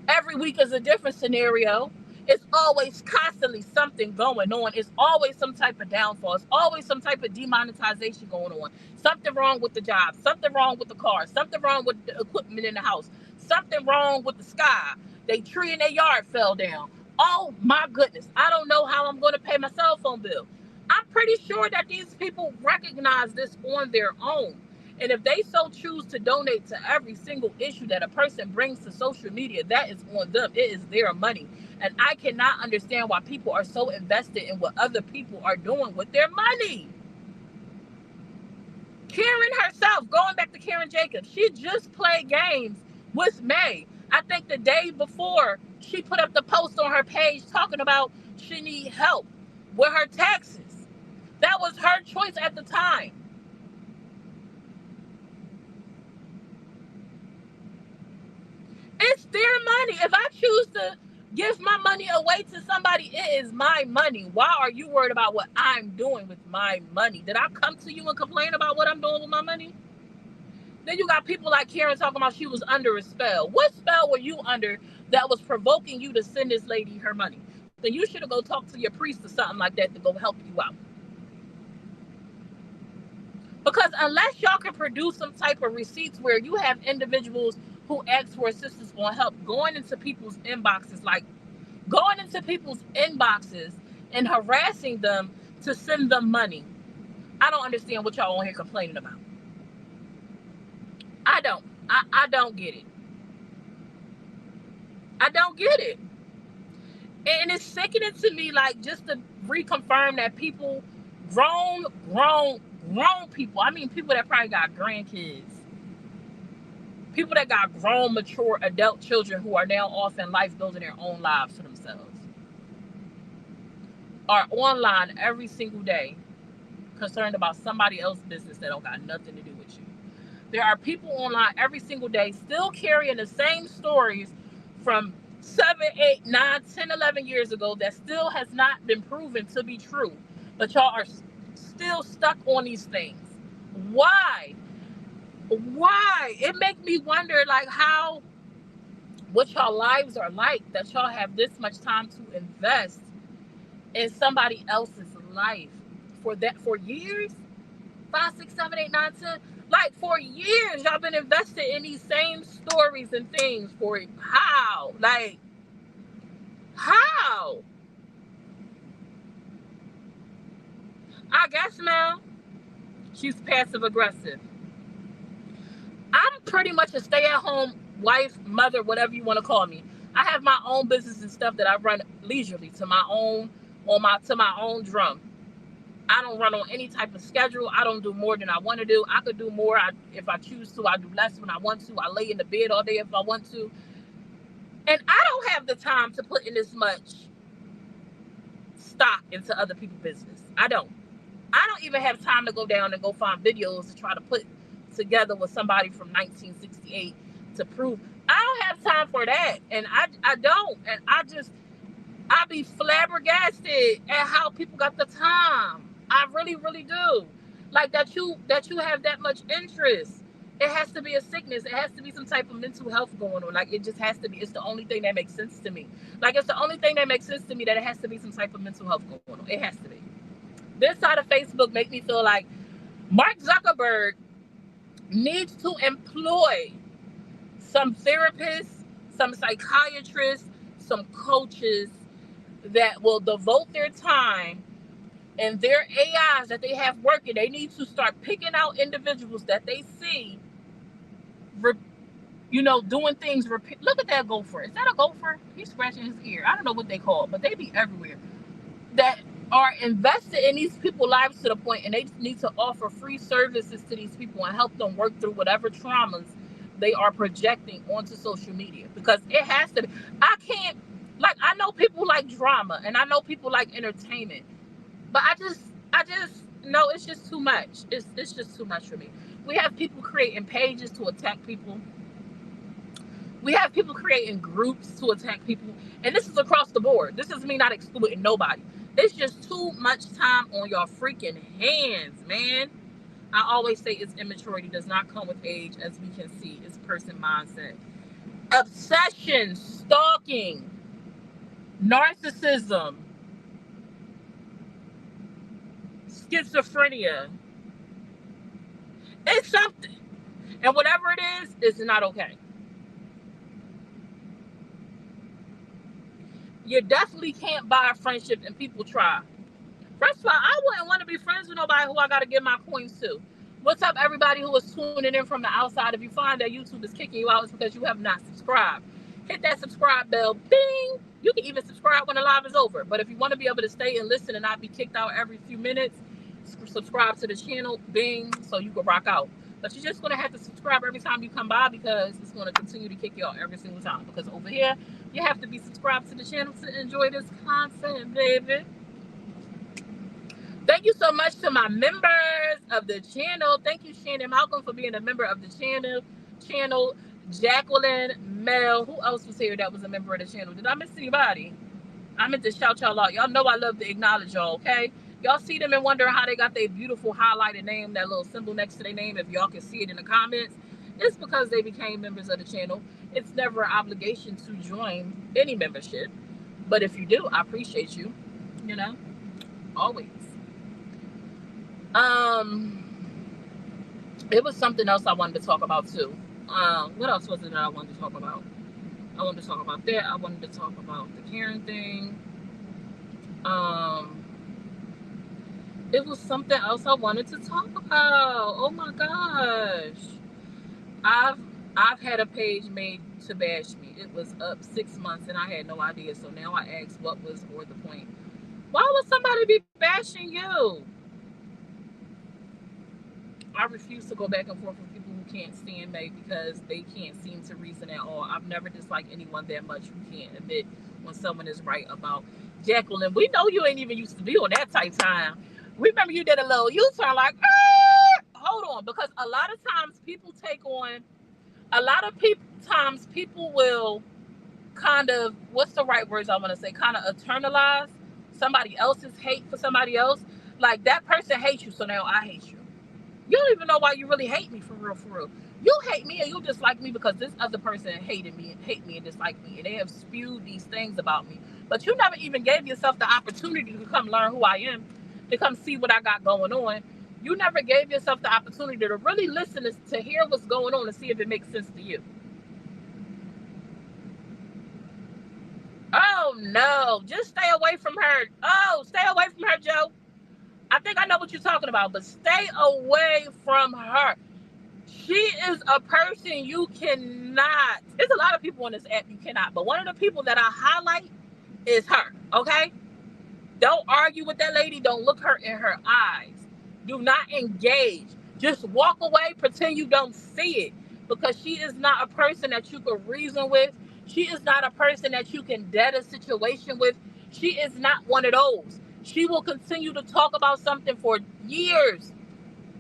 Every week is a different scenario. It's always constantly something going on. It's always some type of downfall. It's always some type of demonetization going on. Something wrong with the job. Something wrong with the car. Something wrong with the equipment in the house. Something wrong with the sky. Their tree in their yard fell down. Oh my goodness, I don't know how I'm going to pay my cell phone bill. I'm pretty sure that these people recognize this on their own. And if they so choose to donate to every single issue that a person brings to social media, that is on them. It is their money. And I cannot understand why people are so invested in what other people are doing with their money. Karen herself, going back to Karen Jacobs, she just played games with May. I think the day before, she put up the post on her page talking about she need help with her taxes. That was her choice at the time. It's their money. If I choose to give my money away to somebody, it is my money. Why are you worried about what I'm doing with my money? Did I come to you and complain about what I'm doing with my money? Then you got people like Karen talking about she was under a spell. What spell were you under that was provoking you to send this lady her money? Then you should have go talk to your priest or something like that to go help you out. Because unless y'all can produce some type of receipts where you have individuals who ask for assistance or help going into people's inboxes, like going into people's inboxes and harassing them to send them money, I don't understand what y'all on here complaining about. I don't. I don't get it. I don't get it. And it's sickening to me, like, just to reconfirm that people, grown people, I mean people that probably got grandkids, people that got grown, mature, adult children who are now off in life building their own lives for themselves, are online every single day concerned about somebody else's business that don't got nothing to do with you. There are people online every single day still carrying the same stories from 7, 8, 9, 10, 11 years ago that still has not been proven to be true. But y'all are still stuck on these things. Why? Why? It makes me wonder, like, what y'all lives are like that y'all have this much time to invest in somebody else's life for years. 5, 6, 7, 8, 9, 10. Like, for years, y'all been invested in these same stories and things for how? Like, how? I guess now she's passive aggressive. I'm pretty much a stay-at-home wife, mother, whatever you want to call me. I have my own business and stuff that I run leisurely to my own drum. I don't run on any type of schedule. I don't do more than I want to do. I could do more if I choose to. I do less when I want to. I lay in the bed all day if I want to. And I don't have the time to put in this much stock into other people's business. I don't even have time to go down and go find videos to try to put together with somebody from 1968 to prove. I don't have time for that. And I don't. And I be flabbergasted at how people got the time. I really, really do. Like, that you have that much interest. It has to be a sickness. It has to be some type of mental health going on. Like, it just has to be. It's the only thing that makes sense to me. Like, it's the only thing that makes sense to me that it has to be some type of mental health going on. It has to be. This side of Facebook makes me feel like Mark Zuckerberg needs to employ some therapists, some psychiatrists, some coaches that will devote their time and their AIs that they have working. They need to start picking out individuals that they see, doing things. Look at that gopher. Is that a gopher? He's scratching his ear. I don't know what they call it, but they be everywhere. That are invested in these people's lives to the point, and they need to offer free services to these people and help them work through whatever traumas they are projecting onto social media. Because it has to be. I can't, like, I know people like drama and I know people like entertainment, but I just no, it's just too much. It's just too much for me. We have people creating pages to attack people. We have people creating groups to attack people. And this is across the board. This is me not excluding nobody. It's just too much time on your freaking hands, man. I always say it's immaturity does not come with age, as we can see. It's person mindset. Obsession, stalking, narcissism, schizophrenia. It's something. And whatever it is, it's not okay. You definitely can't buy a friendship, and people try. First of all, I wouldn't want to be friends with nobody who I got to give my coins to. What's up, everybody who is tuning in from the outside? If you find that YouTube is kicking you out, it's because you have not subscribed. Hit that subscribe bell. Bing! You can even subscribe when the live is over. But if you want to be able to stay and listen and not be kicked out every few minutes, subscribe to the channel. Bing! So you can rock out. But you're just going to have to subscribe every time you come by, because it's going to continue to kick you out every single time. Because over here, you have to be subscribed to the channel to enjoy this content, baby. Thank you so much to my members of the channel. Thank you, Shannon Malcolm, for being a member of the channel. Jacqueline, Mel. Who else was here that was a member of the channel? Did I miss anybody? I meant to shout y'all out. Y'all know I love to acknowledge y'all, okay? Y'all see them and wonder how they got their beautiful highlighted name, that little symbol next to their name. If y'all can see it in the comments, it's because they became members of the channel. It's never an obligation to join any membership. But if you do, I appreciate you, you know, always. It was something else I wanted to talk about too. What else was it that I wanted to talk about? I wanted to talk about that. I wanted to talk about the Karen thing. It was something else I wanted to talk about. Oh my gosh. I've had a page made to bash me. It was up 6 months and I had no idea. So now I ask, what was or the point? Why would somebody be bashing you? I refuse to go back and forth with people who can't stand me because they can't seem to reason at all. I've never disliked anyone that much who can't admit when someone is right about. Jacqueline, we know you ain't even used to be on that type time. We remember you did a little U-turn like, hold on, because a lot of times people take on, people will kind of, what's the right words I want to say, kind of eternalize somebody else's hate for somebody else. Like, that person hates you, so now I hate you. You don't even know why you really hate me for real, for real. You hate me and you dislike me because this other person hate me and dislike me. And they have spewed these things about me. But you never even gave yourself the opportunity to come learn who I am, to come see what I got going on. You never gave yourself the opportunity to really listen to hear what's going on and see if it makes sense to you. Oh, no. Just stay away from her. Oh, stay away from her, Joe. I think I know what you're talking about, but stay away from her. She is a person you cannot. There's a lot of people on this app you cannot, but one of the people that I highlight is her, okay? Don't argue with that lady. Don't look her in her eyes. Do not engage. Just walk away, pretend you don't see it, because she is not a person that you can reason with. She is not a person that you can dead a situation with. She is not one of those. She will continue to talk about something for years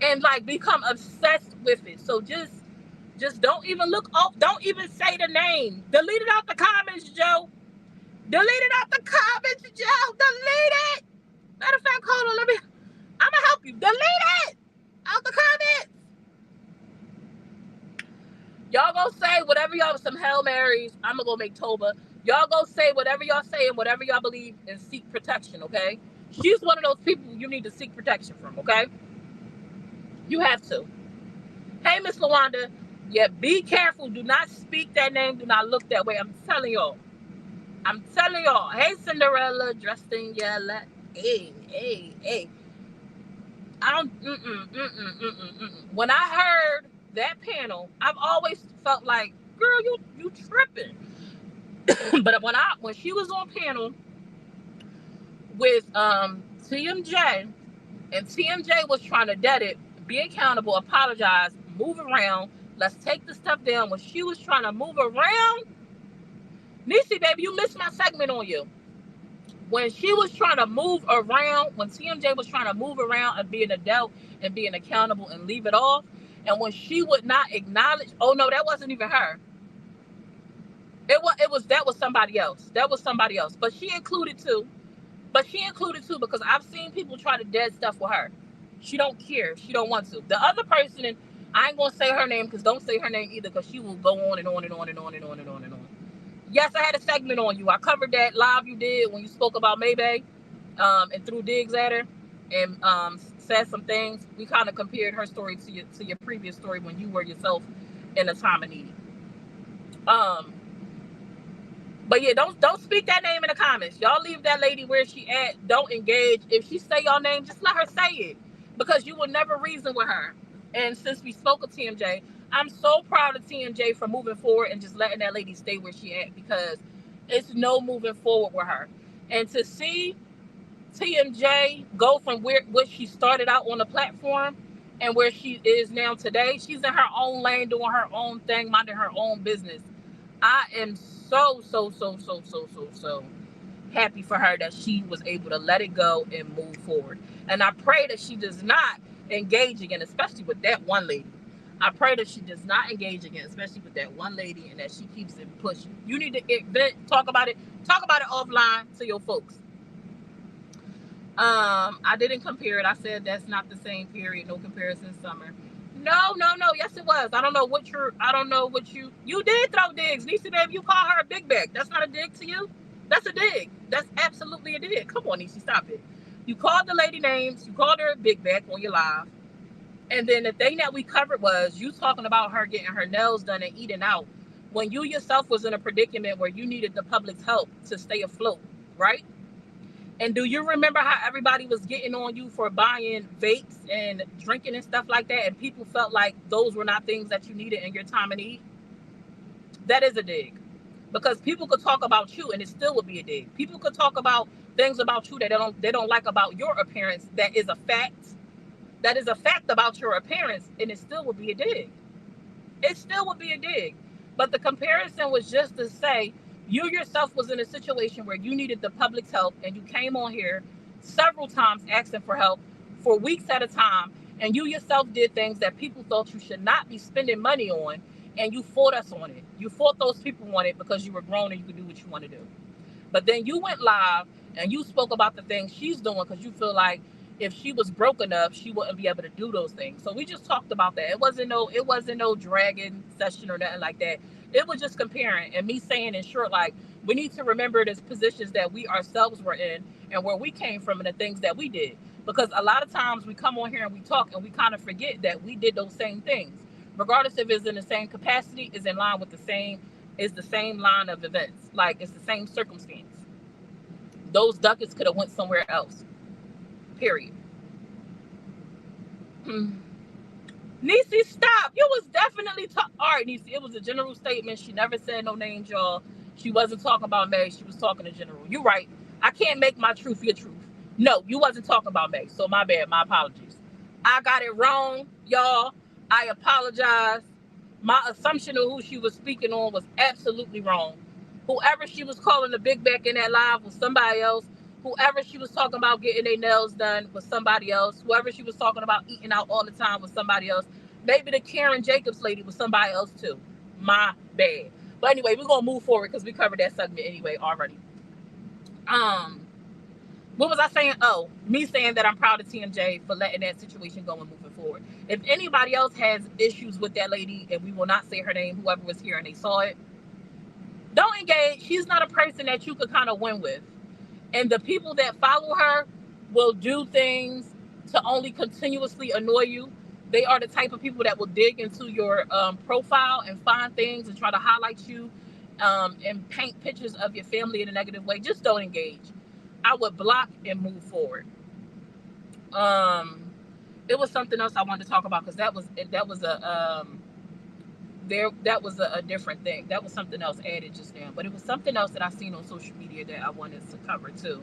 and like become obsessed with it. So just don't even look up. Don't even say the name. Delete it out the comments, Joe. Delete it out the comments, Joe. Delete it. Matter of fact, hold on. I'm gonna help you. Delete it out the comments. Y'all go say whatever y'all, some Hail Marys. I'm gonna go make Toba. Y'all go say whatever y'all say and whatever y'all believe and seek protection, okay? She's one of those people you need to seek protection from, okay? You have to. Hey, Miss Lawanda. Yeah, be careful. Do not speak that name. Do not look that way. I'm telling y'all. Hey, Cinderella, dressed in yellow. Hey. I don't, When I heard that panel, I've always felt like, girl, you tripping. But when she was on panel with TMJ, and TMJ was trying to dead it, be accountable, apologize, move around, let's take the stuff down. When she was trying to move around, Nisi, baby, you missed my segment on you. When she was trying to move around, when TMJ was trying to move around and be an adult and being accountable and leave it off, and when she would not acknowledge, oh no, that wasn't even her. That was somebody else. But she included too. Because I've seen people try to dead stuff with her. She don't care. She don't want to. The other person, and I ain't gonna say her name because don't say her name either, because she will go on and on and on and on and on and on and on. Yes, I had a segment on you. I covered that live you did when you spoke about Maybay, and threw digs at her and said some things. We kind of compared her story to your previous story when you were yourself in a time of need. But yeah, don't speak that name in the comments. Y'all leave that lady where she at. Don't engage. If she say your name, just let her say it, because you will never reason with her. And since we spoke of TMJ, I'm so proud of TMJ for moving forward and just letting that lady stay where she at, because it's no moving forward with her. And to see TMJ go from what she started out on the platform and where she is now today, she's in her own lane doing her own thing, minding her own business. I am so happy for her that she was able to let it go and move forward. And I pray that she does not engage again, especially with that one lady. I pray that she does not engage again, especially with that one lady, and that she keeps it pushing. You need to talk about it offline to your folks. I didn't compare it. I said that's not the same period. No comparison summer. No. Yes, it was. I don't know what you did throw digs. Niecy, baby, you call her a big bag. That's not a dig to you. That's a dig. That's absolutely a dig. Come on, Niecy, stop it. You called the lady names. You called her a big bag on your live. And then the thing that we covered was you talking about her getting her nails done and eating out when you yourself was in a predicament where you needed the public's help to stay afloat, right? And do you remember how everybody was getting on you for buying vapes and drinking and stuff like that, and people felt like those were not things that you needed in your time of need? That is a dig. Because people could talk about you and it still would be a dig. People could talk about things about you that they don't like about your appearance. That is a fact. That is a fact about your appearance, and it still would be a dig. It still would be a dig. But the comparison was just to say, you yourself was in a situation where you needed the public's help, and you came on here several times asking for help for weeks at a time, and you yourself did things that people thought you should not be spending money on, and you fought us on it. You fought those people on it because you were grown and you could do what you want to do. But then you went live and you spoke about the things she's doing because you feel like if she was broke enough, she wouldn't be able to do those things. So we just talked about that. It wasn't no dragging session or nothing like that. It was just comparing and me saying in short, like, we need to remember the positions that we ourselves were in and where we came from and the things that we did. Because a lot of times we come on here and we talk and we kind of forget that we did those same things. Regardless if it's in the same capacity, is in line with the same line of events. Like, it's the same circumstance. Those ducats could have went somewhere else. Period. Niecy, stop. You was definitely all right, Niecy. It was a general statement. She never said no names, y'all. She wasn't talking about Meg. She was talking in general. You're right. I can't make my truth your truth. No, you wasn't talking about Meg. So my bad. My apologies. I got it wrong, y'all. I apologize. My assumption of who she was speaking on was absolutely wrong. Whoever she was calling the big back in that live was somebody else. Whoever she was talking about getting their nails done was somebody else. Whoever she was talking about eating out all the time was somebody else. Maybe the Karen Jacobs lady was somebody else too. My bad. But anyway, we're going to move forward because we covered that segment anyway already. What was I saying? Oh, me saying that I'm proud of TMJ for letting that situation go and moving forward. If anybody else has issues with that lady, and we will not say her name, whoever was here and they saw it, don't engage. She's not a person that you could kind of win with. And the people that follow her will do things to only continuously annoy you. They are the type of people that will dig into your profile and find things and try to highlight you and paint pictures of your family in a negative way. Just don't engage. I would block and move forward. It was something else I wanted to talk about because that was a different thing. That was something else added just now, but it was something else that I seen on social media that I wanted to cover too.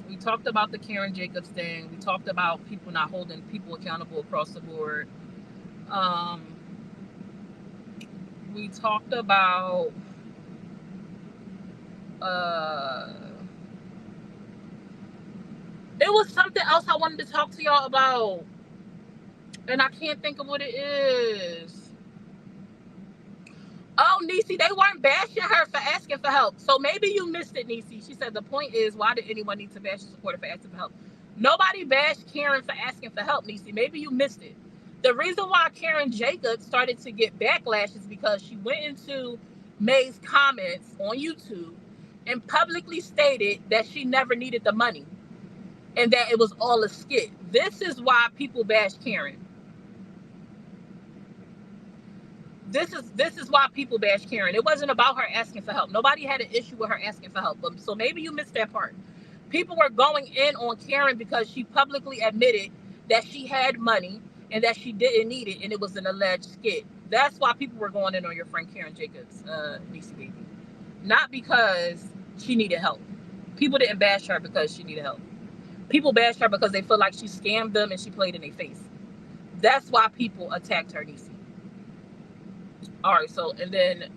We talked about the Karen Jacobs thing. We talked about people not holding people accountable across the board. We talked about it was something else I wanted to talk to y'all about, and I can't think of what it is. Oh, Niecy, they weren't bashing her for asking for help. So maybe you missed it, Niecy. She said the point is, why did anyone need to bash the supporter for asking for help? Nobody bashed Karen for asking for help, Niecy. Maybe you missed it. The reason why Karen Jacobs started to get backlash is because she went into May's comments on YouTube and publicly stated that she never needed the money and that it was all a skit. This is why people bash Karen. this is why people bash Karen. It wasn't about her asking for help. Nobody had an issue with her asking for help. So maybe you missed that part. People were going in on Karen because she publicly admitted that she had money and that she didn't need it, and it was an alleged skit. That's why people were going in on your friend Karen Jacobs, Niecy baby. Not because she needed help. People didn't bash her because she needed help. People bashed her because they feel like she scammed them and she played in their face. That's why people attacked her, Niecy. All right, so, and then,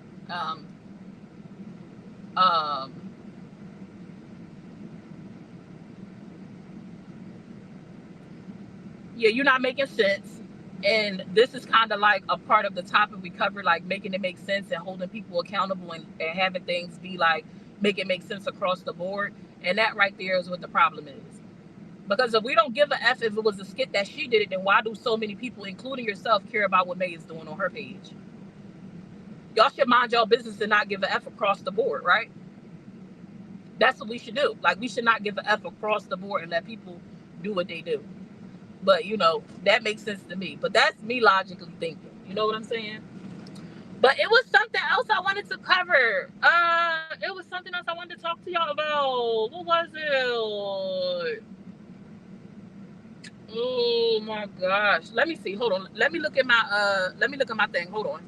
yeah, you're not making sense. And this is kind of like a part of the topic we covered, like making it make sense and holding people accountable and having things be like, make it make sense across the board. And that right there is what the problem is. Because if we don't give a F if it was a skit that she did it, then why do so many people, including yourself, care about what May is doing on her page? Y'all should mind y'all business and not give a F across the board, right? That's what we should do. Like, we should not give a F across the board and let people do what they do. But, you know, that makes sense to me. But that's me logically thinking. You know what I'm saying? But it was something else I wanted to cover. It was something else I wanted to talk to y'all about. What was it? Oh my gosh. Let me see. Hold on. Let me look at my thing. Hold on.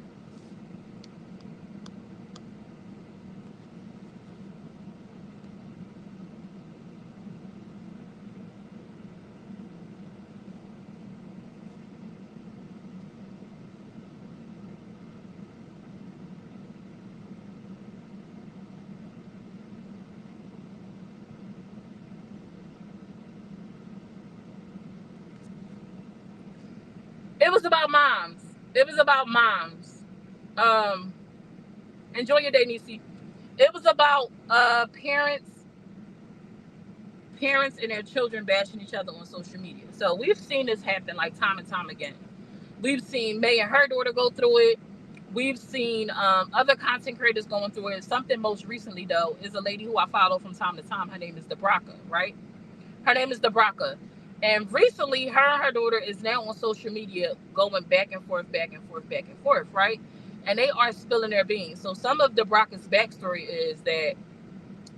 It was about moms. Enjoy your day, Niecy. It was about parents and their children bashing each other on social media. So we've seen this happen like time and time again. We've seen May and her daughter go through it. We've seen other content creators going through it. Something most recently, though, is a lady who I follow from time to time. Her name is Debraka, right? Her name is Debraka. And recently, her and her daughter is now on social media going back and forth, right? And they are spilling their beans. So some of Debraka's backstory is that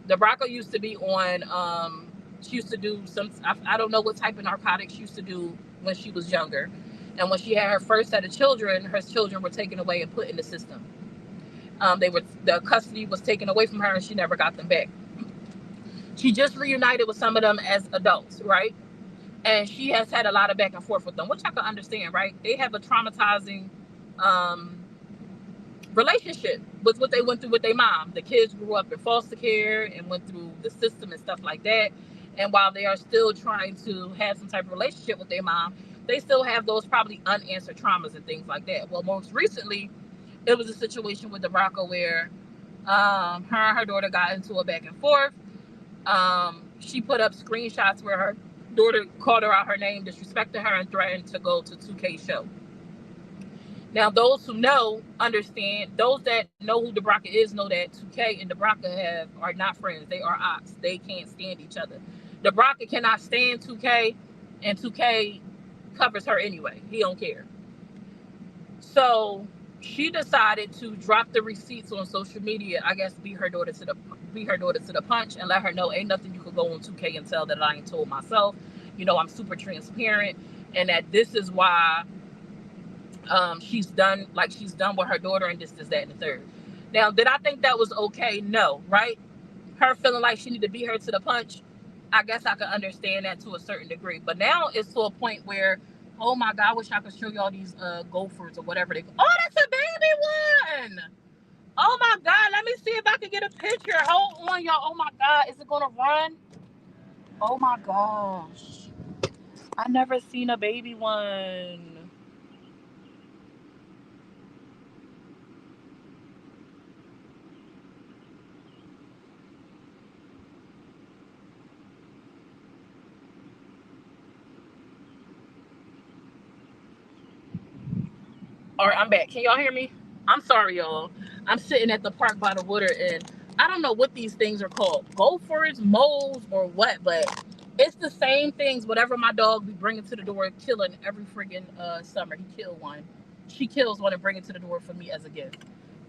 Debraka used to be on, she used to do some, I don't know what type of narcotics she used to do when she was younger. And when she had her first set of children, her children were taken away and put in the system. The custody was taken away from her and she never got them back. She just reunited with some of them as adults, right? And she has had a lot of back and forth with them, which I can understand, right? They have a traumatizing relationship with what they went through with their mom. The kids grew up in foster care and went through the system and stuff like that. And while they are still trying to have some type of relationship with their mom, they still have those probably unanswered traumas and things like that. Well, most recently, it was a situation with Debraka where her and her daughter got into a back and forth. She put up screenshots where her daughter called her out her name, disrespected her, and threatened to go to 2K's show. Now, those who know understand. Those that know who Debraka is know that 2K and Debraka are not friends. They are ops. They can't stand each other. Debraka cannot stand 2K, and 2K covers her anyway. He don't care. So she decided to drop the receipts on social media. I guess be her daughter to the punch and let her know ain't nothing you could go on 2K and tell that I ain't told myself. You know, I'm super transparent, and that this is why she's done with her daughter, and this, that, and the third. Now, did I think that was okay? No, right? Her feeling like she need to beat her to the punch, I guess I could understand that to a certain degree. But now it's to a point where, oh my God, I wish I could show y'all these gophers or whatever they. Oh, that's a baby one. Oh my God, let me see if I can get a picture. Hold on, y'all. Oh my God, is it gonna run? Oh my gosh, I never seen a baby one. All right, I'm back. Can y'all hear me? I'm sorry, y'all. I'm sitting at the park by the water, and I don't know what these things are called. Gophers, moles, or what, but it's the same things. Whatever my dog be bringing to the door, killing every friggin' summer. He killed one. she kills one and bring it to the door for me as a gift.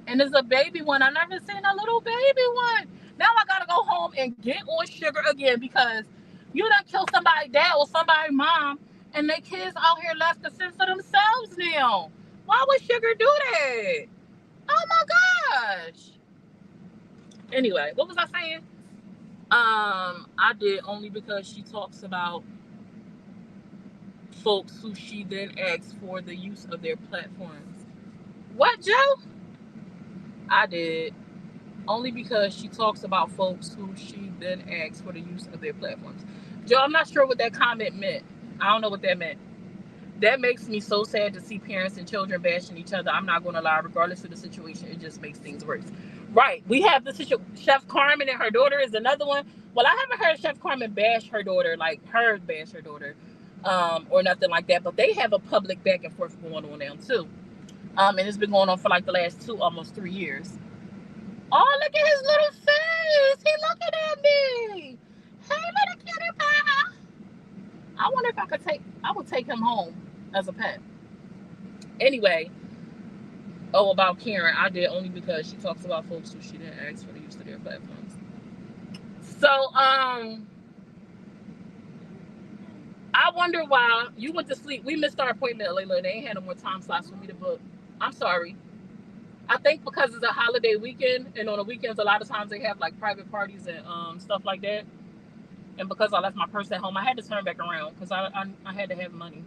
And it's a baby one. I never seen a little baby one. Now I gotta go home and get on sugar again because you done kill somebody's dad or somebody's mom, and their kids out here left to fend for themselves now. Why would sugar do that? Oh my gosh. Anyway, what was I saying? I did only because she talks about folks who she then asks for the use of their platforms. What, Joe? I did only because she talks about folks who she then asks for the use of their platforms. Joe, I'm not sure what that comment meant. I don't know what that meant. That makes me so sad to see parents and children bashing each other. I'm not going to lie, regardless of the situation, it just makes things worse. Right. We have the situation. Chef Carmen and her daughter is another one. Well, I haven't heard Chef Carmen bash her daughter, like her bash her daughter, or nothing like that. But they have a public back and forth going on now, too. And it's been going on for like the last almost 3 years. Oh, look at his little face. He looking at me. Hey, little cutie pie. I wonder if I would take him home as a pet. Anyway, about Karen, I did only because she talks about folks who she didn't ask for the use of their platforms. So, I wonder why you went to sleep. We missed our appointment, Layla. They ain't had no more time slots for me to book. I'm sorry. I think because it's a holiday weekend, and on the weekends, a lot of times they have like private parties and stuff like that. And because I left my purse at home, I had to turn back around because I had to have money.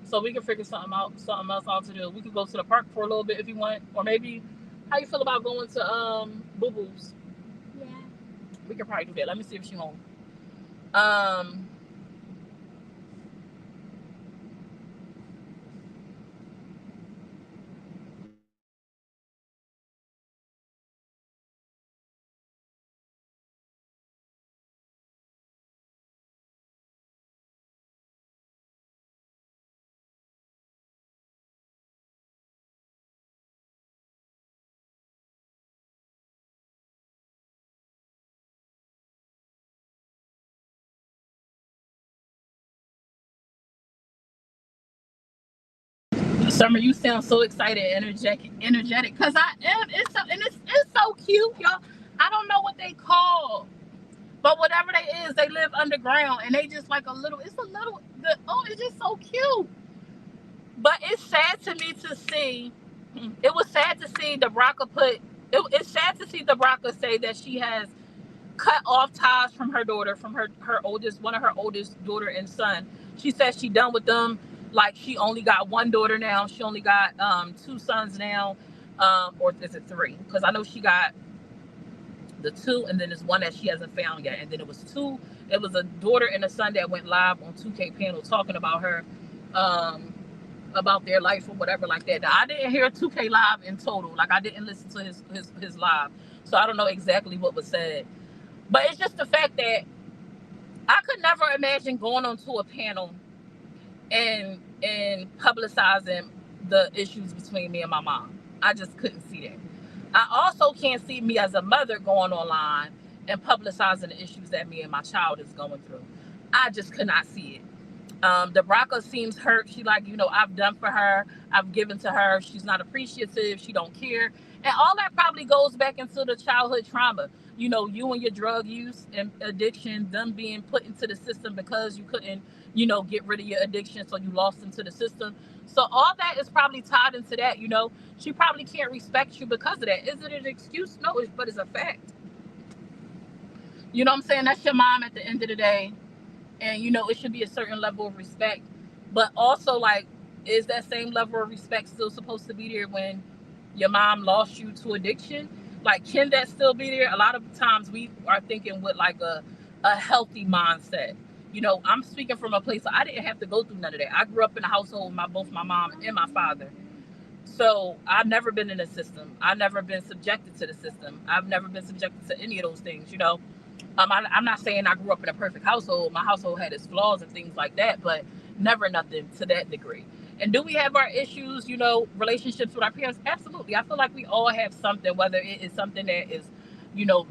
So we can figure something else out to do. We could go to the park for a little bit if you want, or maybe how you feel about going to Boo Boo's? Yeah, we could probably do that. Let me see if she's home. Summer, you sound so excited and energetic. Because I am. It's so cute, y'all. I don't know what they call, but whatever they is, they live underground and they just like it's just so cute. But it's sad to me to see. It was sad to see it's sad to see Debraka say that she has cut off ties from her daughter, from one of her oldest daughter and son. She says she done with them. Like she only got one daughter now. She only got 2 sons now, or is it 3? Because I know she got the 2, and then there's one that she hasn't found yet. And then it was 2. It was a daughter and a son that went live on 2K panel talking about her, about their life or whatever like that. Now, I didn't hear 2K live in total. Like I didn't listen to his live, so I don't know exactly what was said. But it's just the fact that I could never imagine going onto a panel and publicizing the issues between me and my mom. I just couldn't see that. I also can't see me as a mother going online and publicizing the issues that me and my child is going through. I just could not see it. Debraka seems hurt. She like, I've done for her. I've given to her. She's not appreciative. She don't care. And all that probably goes back into the childhood trauma. You and your drug use and addiction, them being put into the system because you couldn't, get rid of your addiction. So you lost into the system. So all that is probably tied into that, She probably can't respect you because of that. Is it an excuse? No, but it's a fact. You know what I'm saying? That's your mom at the end of the day. And, it should be a certain level of respect. But also, like, is that same level of respect still supposed to be there when your mom lost you to addiction? Like, can that still be there? A lot of times we are thinking with, like, a healthy mindset. I'm speaking from a place where I didn't have to go through none of that. I grew up in a household with both my mom and my father. So I've never been in a system. I've never been subjected to the system. I've never been subjected to any of those things, I'm not saying I grew up in a perfect household. My household had its flaws and things like that, but never nothing to that degree. And do we have our issues, relationships with our parents? Absolutely. I feel like we all have something, whether it is something that is,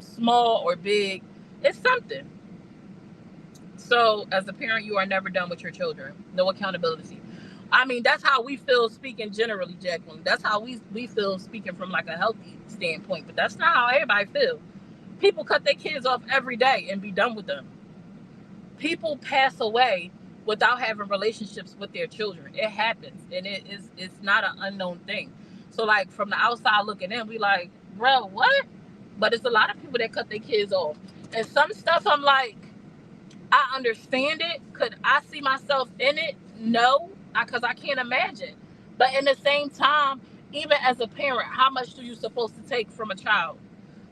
small or big. It's something. So as a parent, you are never done with your children. No accountability. I mean, that's how we feel speaking generally, Jacqueline. That's how we feel speaking from like a healthy standpoint. But that's not how everybody feels. People cut their kids off every day and be done with them. People pass away without having relationships with their children. It happens, and it's not an unknown thing. So like from the outside looking in, we like, bro, what? But it's a lot of people that cut their kids off. And some stuff I'm like, I understand it. Could I see myself in it? No, because I can't imagine. But in the same time, even as a parent, how much do you supposed to take from a child?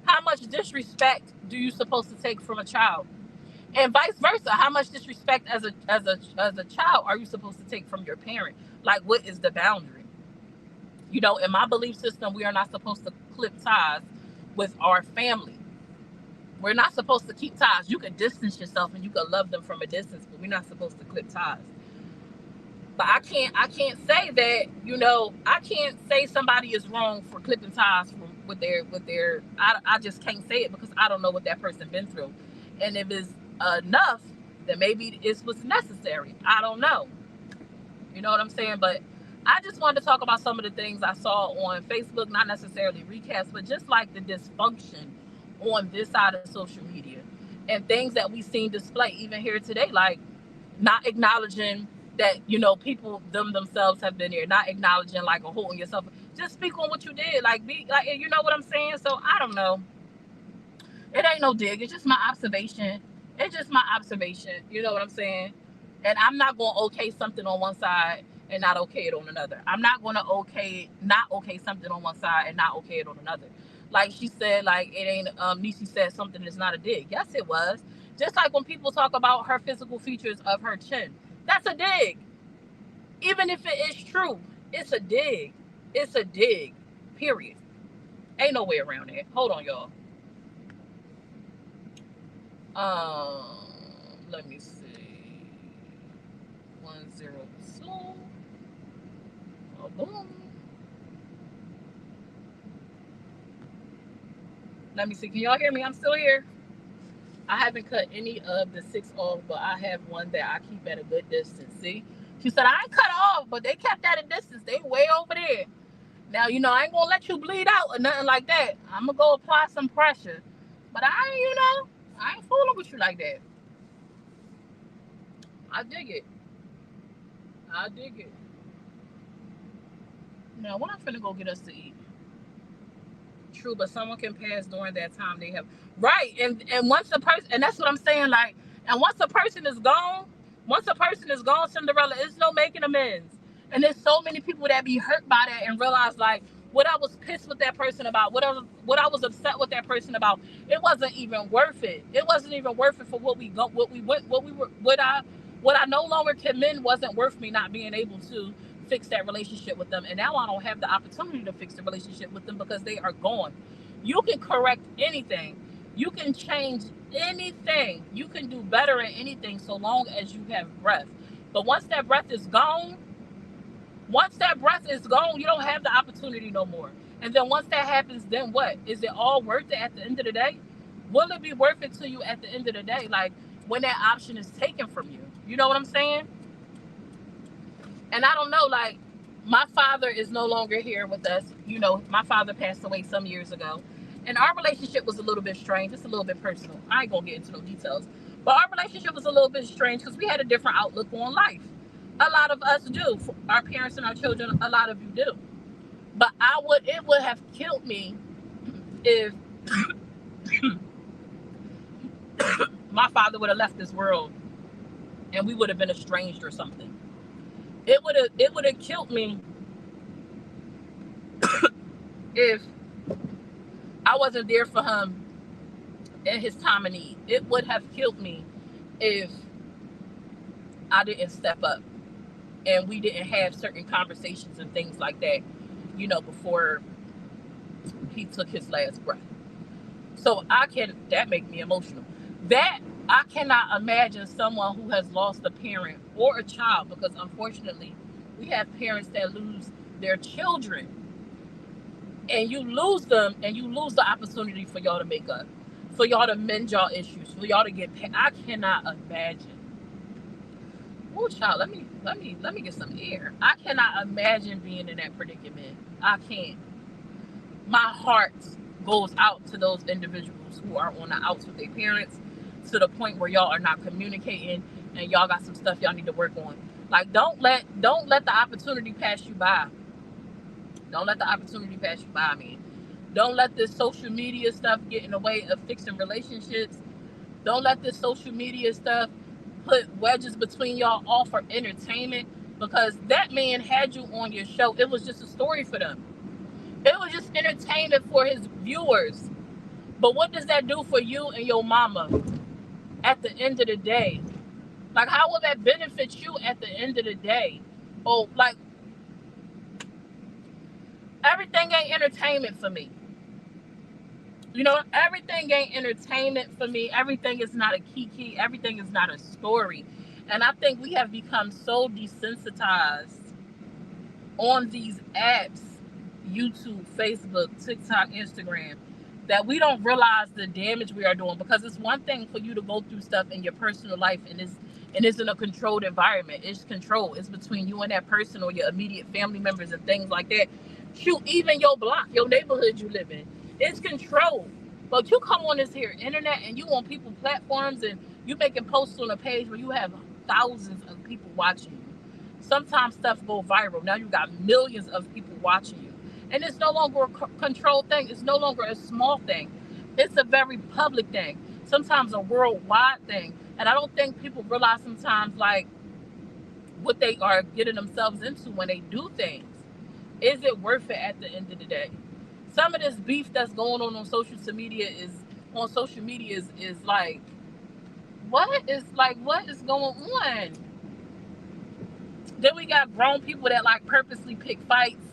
How much disrespect do you supposed to take from a child? And vice versa, how much disrespect as a child are you supposed to take from your parent? Like, what is the boundary? You know, in my belief system, we are not supposed to clip ties with our family. We're not supposed to keep ties. You can distance yourself and you can love them from a distance, but we're not supposed to clip ties. But I can't say that, you know, I can't say somebody is wrong for clipping ties with their I just can't say it because I don't know what that person been through. And if it's enough, then maybe it's what's necessary. I don't know. You know what I'm saying? But I just wanted to talk about some of the things I saw on Facebook, not necessarily recaps, but just like the dysfunction on this side of social media and things that we seen display even here today, like not acknowledging that, you know, people themselves have been here, not acknowledging like or holding yourself. Just speak on what you did, like be like, you know what I'm saying? So I don't know. It ain't no dig. It's just my observation. It's just my observation. You know what I'm saying? And I'm not going to okay something on one side and not okay it on another. I'm not going to not okay something on one side and not okay it on another. Like she said, like it ain't, Niecy said something that's not a dig. Yes, it was. Just like when people talk about her physical features of her chin. That's a dig. Even if it is true, it's a dig. It's a dig. Period. Ain't no way around it. Hold on, y'all. Let me see. 102. Oh, boom. Let me see. Can y'all hear me? I'm still here. I haven't cut any of the 6 off, but I have one that I keep at a good distance. See? She said, I ain't cut off, but they kept at a distance. They way over there. Now, you know, I ain't going to let you bleed out or nothing like that. I'm going to go apply some pressure. But I ain't fooling with you like that. I dig it. Now, what I'm finna go get us to eat? True, but someone can pass during that time they have. Right, and once a person, and that's what I'm saying, like, and once a person is gone, Cinderella, it's no making amends. And there's so many people that be hurt by that and realize, like, what I was pissed with that person about, what I was upset with that person about, it wasn't even worth it. It wasn't even worth it for what I no longer commend wasn't worth me not being able to fix that relationship with them. And now I don't have the opportunity to fix the relationship with them because they are gone. You can correct anything. You can change anything. You can do better at anything so long as you have breath. But once that breath is gone, you don't have the opportunity no more. And then once that happens, then what? Is it all worth it at the end of the day? Will it be worth it to you at the end of the day? Like when that option is taken from you. You know what I'm saying? And I don't know, like, my father is no longer here with us. You know, my father passed away some years ago. And our relationship was a little bit strange. It's a little bit personal. I ain't going to get into no details. But our relationship was a little bit strange because we had a different outlook on life. A lot of us do. Our parents and our children, a lot of you do. But it would have killed me if my father would have left this world and we would have been estranged or something. It would have killed me if I wasn't there for him in his time of need. It would have killed me if I didn't step up and we didn't have certain conversations and things like that, you know, before he took his last breath. So that make me emotional. That I cannot imagine someone who has lost a parent or a child, because unfortunately we have parents that lose their children, and you lose them and you lose the opportunity for y'all to make up, for y'all to mend y'all issues, for y'all to get paid. I cannot imagine Oh, child, let me get some air. I cannot imagine being in that predicament. I can't. My heart goes out to those individuals who are on the outs with their parents, to the point where y'all are not communicating and y'all got some stuff y'all need to work on. Like, don't let the opportunity pass you by. Don't let the opportunity pass you by, man. Don't let this social media stuff get in the way of fixing relationships. Don't let this social media stuff put wedges between y'all all for entertainment, because that man had you on your show. It was just a story for them. It was just entertainment for his viewers. But what does that do for you and your mama at the end of the day? Like, how will that benefit you at the end of the day? Oh, like, everything ain't entertainment for me. You know, everything ain't entertainment for me. Everything is not a kiki. Everything is not a story. And I think we have become so desensitized on these apps, YouTube, Facebook, TikTok, Instagram, that we don't realize the damage we are doing. Because it's one thing for you to go through stuff in your personal life, and it's in a controlled environment. It's control. It's between you and that person or your immediate family members and things like that. Shoot, even your block, your neighborhood you live in. It's control. But you come on this here internet and you on people platforms and you making posts on a page where you have thousands of people watching you. Sometimes stuff go viral. Now you got millions of people watching you. And it's no longer a control thing. It's no longer a small thing. It's a very public thing. Sometimes a worldwide thing. And I don't think people realize sometimes, like, what they are getting themselves into when they do things. Is it worth it at the end of the day? Some of this beef that's going on social media is like, what is going on? Then we got grown people that like purposely pick fights.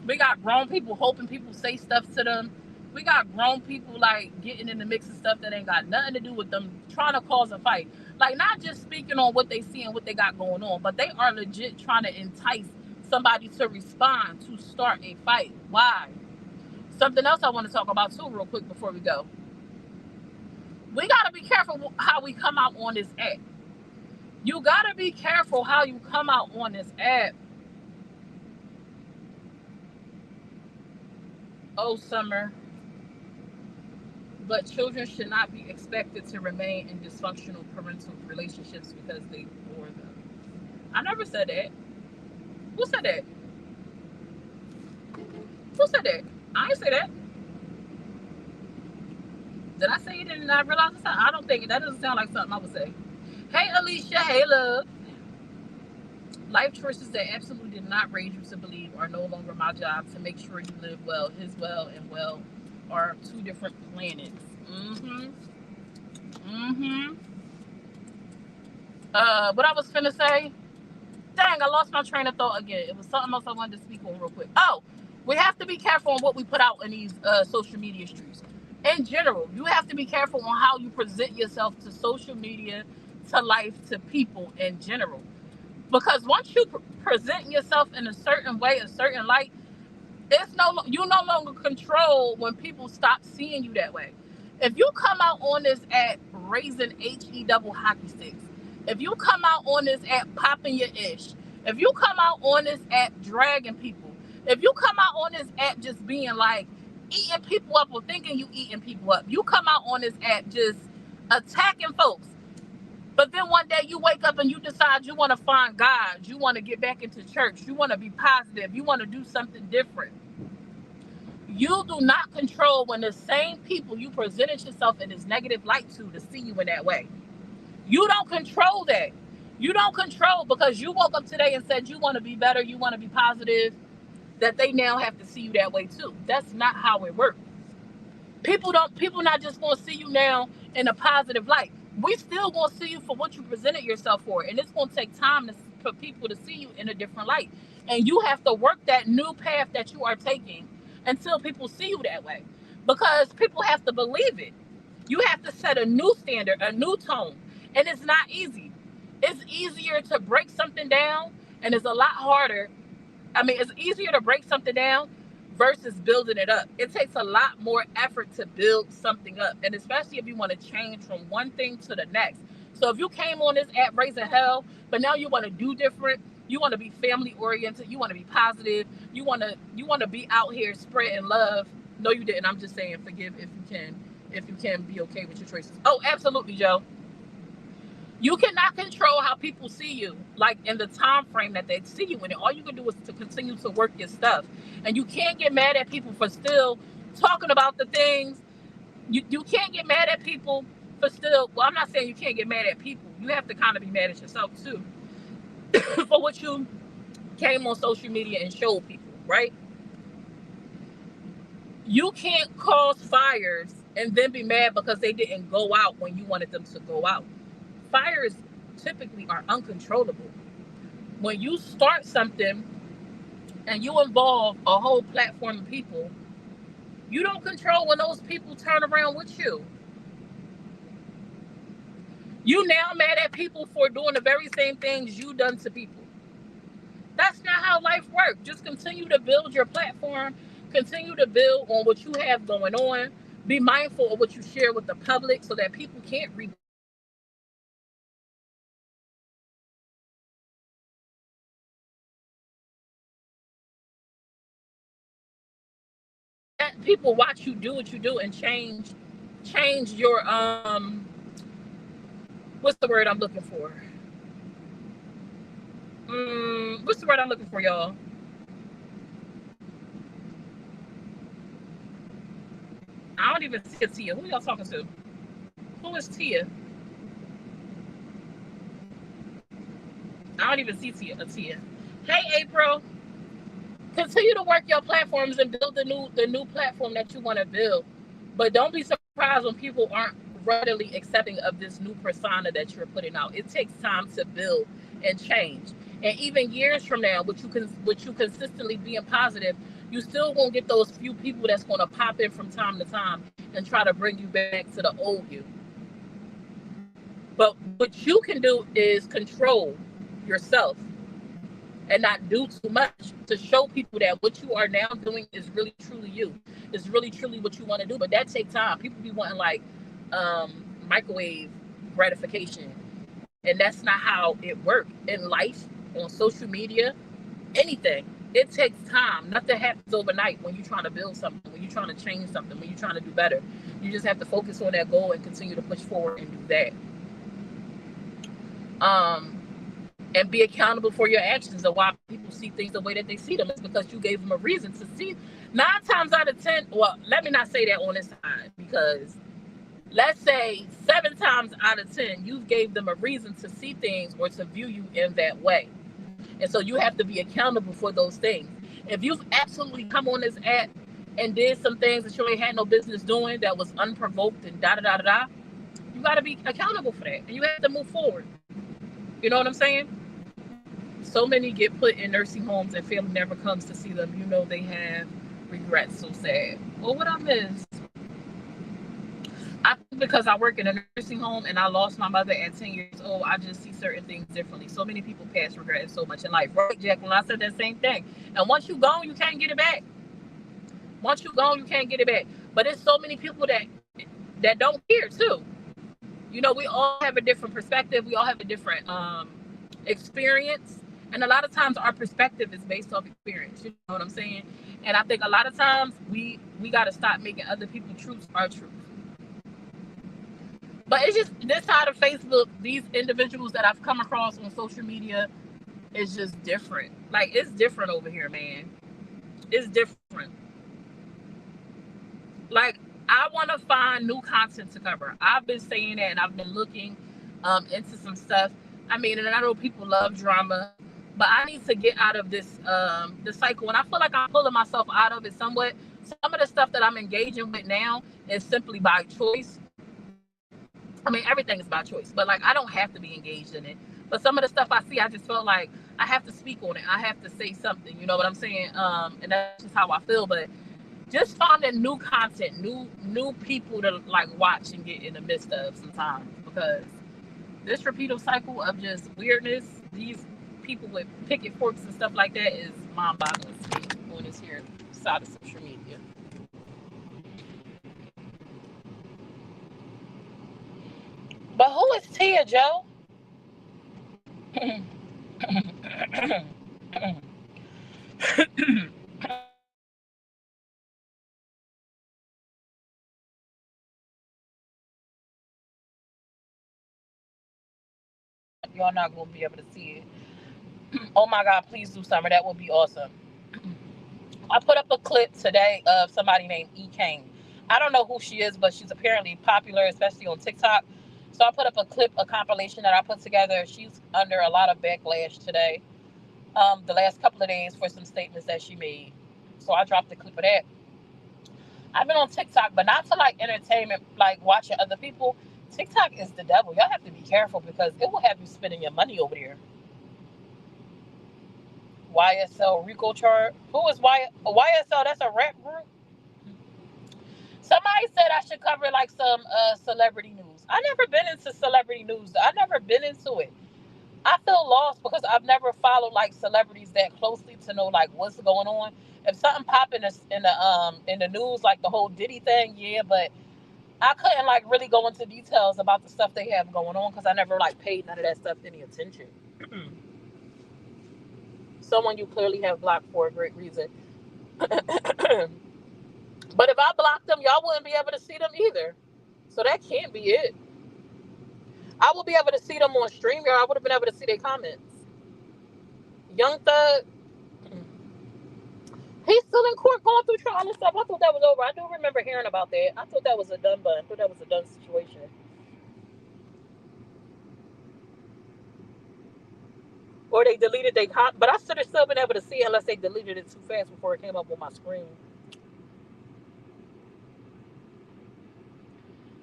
We got grown people hoping people say stuff to them. We got grown people like getting in the mix of stuff that ain't got nothing to do with them, trying to cause a fight. Like, not just speaking on what they see and what they got going on, but they are legit trying to entice somebody to respond, to start a fight. Why? Something else I want to talk about too real quick before we go. We got to be careful how we come out on this app. You got to be careful how you come out on this app. Oh, Summer. But children should not be expected to remain in dysfunctional parental relationships because they bore them. I never said that. Who said that? Who said that? I ain't say that. Did I say it and I realized it? I don't think that doesn't sound like something I would say. Hey, Alicia. Hey, love. Life choices that absolutely did not raise you to believe are no longer my job. To make sure you live well. His well and well are two different planets. What I was finna say? Dang, I lost my train of thought again. It was something else I wanted to speak on real quick. Oh, we have to be careful on what we put out in these social media streets. In general, you have to be careful on how you present yourself to social media, to life, to people in general. Because once you present yourself in a certain way, a certain light, you no longer control when people stop seeing you that way. If you come out on this app raising HE double hockey sticks, if you come out on this app popping your ish, if you come out on this app dragging people, if you come out on this app just being like eating people up or thinking you eating people up, you come out on this app just attacking folks. But then one day you wake up and you decide you want to find God, you want to get back into church, you want to be positive, you want to do something different. You do not control when the same people you presented yourself in this negative light to see you in that way. You don't control that. You don't control because you woke up today and said you want to be better, you want to be positive, that they now have to see you that way too. That's not how it works. People not just going to see you now in a positive light. We still going to see you for what you presented yourself for. And it's going to take time for people to see you in a different light. And you have to work that new path that you are taking until people see you that way. Because people have to believe it. You have to set a new standard, a new tone. And it's not easy. It's easier to break something down, and it's a lot harder. I mean, it's easier to break something down versus building it up. It takes a lot more effort to build something up. And especially if you want to change from one thing to the next, So if you came on this app raising hell, but now you want to do different, you want to be family oriented, you want to be positive, you want to be out here spreading love. No, you didn't. I'm just saying, forgive if you can be okay with your choices. Oh, absolutely, Joe. You cannot control how people see you, like in the time frame that they see you in. And all you can do is to continue to work your stuff. And you can't get mad at people for still talking about the things. You can't get mad at people for still. Well, I'm not saying you can't get mad at people. You have to kind of be mad at yourself too for what you came on social media and showed people, right? You can't cause fires and then be mad because they didn't go out when you wanted them to go out. Fires typically are uncontrollable. When you start something and you involve a whole platform of people, you don't control when those people turn around with you. You now mad at people for doing the very same things you done to people. That's not how life works. Just continue to build your platform. Continue to build on what you have going on. Be mindful of what you share with the public so that people can't read. Let people watch you do what you do and change your what's the word I'm looking for? What's the word I'm looking for, y'all? I don't even see a Tia. Who y'all talking to? Who is Tia? I don't even see Tia. Hey, April. Continue to work your platforms and build the new platform that you want to build. But don't be surprised when people aren't readily accepting of this new persona that you're putting out. It takes time to build and change. And even years from now, with you consistently being positive, you still won't get those few people that's going to pop in from time to time and try to bring you back to the old you. But what you can do is control yourself and not do too much to show people that what you are now doing is really truly you. It's really truly what you want to do. But that takes time. People be wanting like microwave gratification. And that's not how it works in life, on social media, anything. It takes time. Nothing happens overnight when you're trying to build something, when you're trying to change something, when you're trying to do better. You just have to focus on that goal and continue to push forward and do that. And be accountable for your actions and why people see things the way that they see them. It's because you gave them a reason to see. 9 times out of 10, well, let me not say that on this side, because let's say 7 times out of 10, you gave them a reason to see things or to view you in that way. And so you have to be accountable for those things. If you've absolutely come on this app and did some things that you ain't had no business doing that was unprovoked and da-da-da-da-da, you got to be accountable for that. And you have to move forward. You know what I'm saying? So many get put in nursing homes and family never comes to see them. You know they have regrets. So sad. Well, what I missed? I think because I work in a nursing home and I lost my mother at 10 years old, I just see certain things differently. So many people pass regret so much in life. Right, Jacqueline? I said that same thing. And once you gone, you can't get it back. Once you gone, you can't get it back. But there's so many people that don't care too. You know, we all have a different perspective. We all have a different experience. And a lot of times our perspective is based off experience. You know what I'm saying? And I think a lot of times we got to stop making other people's truths our truth. But it's just this side of Facebook, these individuals that I've come across on social media is just different. Like, it's different over here, man. It's different. Like, I want to find new content to cover. I've been saying that, and I've been looking into some stuff. I mean, and I know people love drama, but I need to get out of this cycle. And I feel like I'm pulling myself out of it somewhat. Some of the stuff that I'm engaging with now is simply by choice. I mean, everything is by choice, but like, I don't have to be engaged in it. But some of the stuff I see, I just felt like I have to speak on it. I have to say something, you know what I'm saying? And that's just how I feel. But just finding new content, new people to like watch and get in the midst of sometimes, because this repeated cycle of just weirdness, these people with picket forks and stuff like that, is mind-boggling to me on this here side of social media. But who is Tia, Joe? Y'all not gonna be able to see it. Oh my God, please do summer. That would be awesome. I put up a clip today of somebody named E. Kane. I don't know who she is, but she's apparently popular, especially on TikTok. So I put up a clip, a compilation that I put together. She's under a lot of backlash today, the last couple of days for some statements that she made. So I dropped a clip of that. I've been on TikTok, but not to like entertainment, like watching other people. TikTok is the devil. Y'all have to be careful because it will have you spending your money over there. YSL Rico chart. Who is YSL? That's a rap group. Somebody said I should cover like some celebrity news. I never been into celebrity news. I never been into it. I feel lost because I've never followed like celebrities that closely to know like what's going on. If something pop in the news, like the whole Diddy thing, yeah, but I couldn't like really go into details about the stuff they have going on because I never like paid none of that stuff any attention. Someone you clearly have blocked for a great reason. But if I blocked them, y'all wouldn't be able to see them either. So that can't be it. I would be able to see them on StreamYard. I would have been able to see their comments. Young Thug, he's still in court going through trial and stuff. I thought that was over. I do remember hearing about that. I thought that was a done bun. I thought that was a done situation. Or they deleted their comment. But I should have still been able to see it unless they deleted it too fast before it came up on my screen.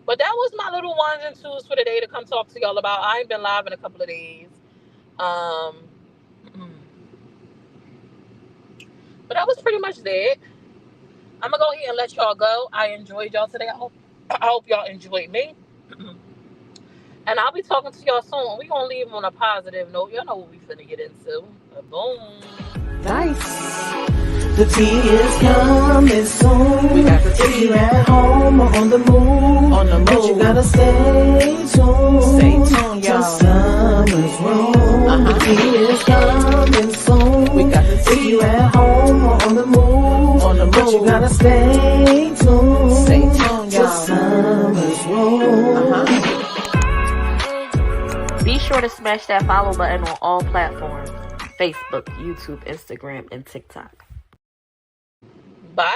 But that was my little ones and twos for the day to come talk to y'all about. I ain't been live in a couple of days. But that was pretty much that. I'm going to go ahead and let y'all go. I enjoyed y'all today. I hope y'all enjoyed me. And I'll be talking to y'all soon. We're going to leave on a positive note. Y'all know what we finna get into. Boom. Nice. The tea is coming soon. We got to take you at home or on the move. On the move. But you gotta stay tuned. Stay tuned, y'all. Summer's room. The tea is coming soon. We got to take you at home or on the move. On the move. But you gotta stay tuned. Stay tuned, y'all. Summer's room. Be sure to smash that follow button on all platforms: Facebook, YouTube, Instagram, and TikTok.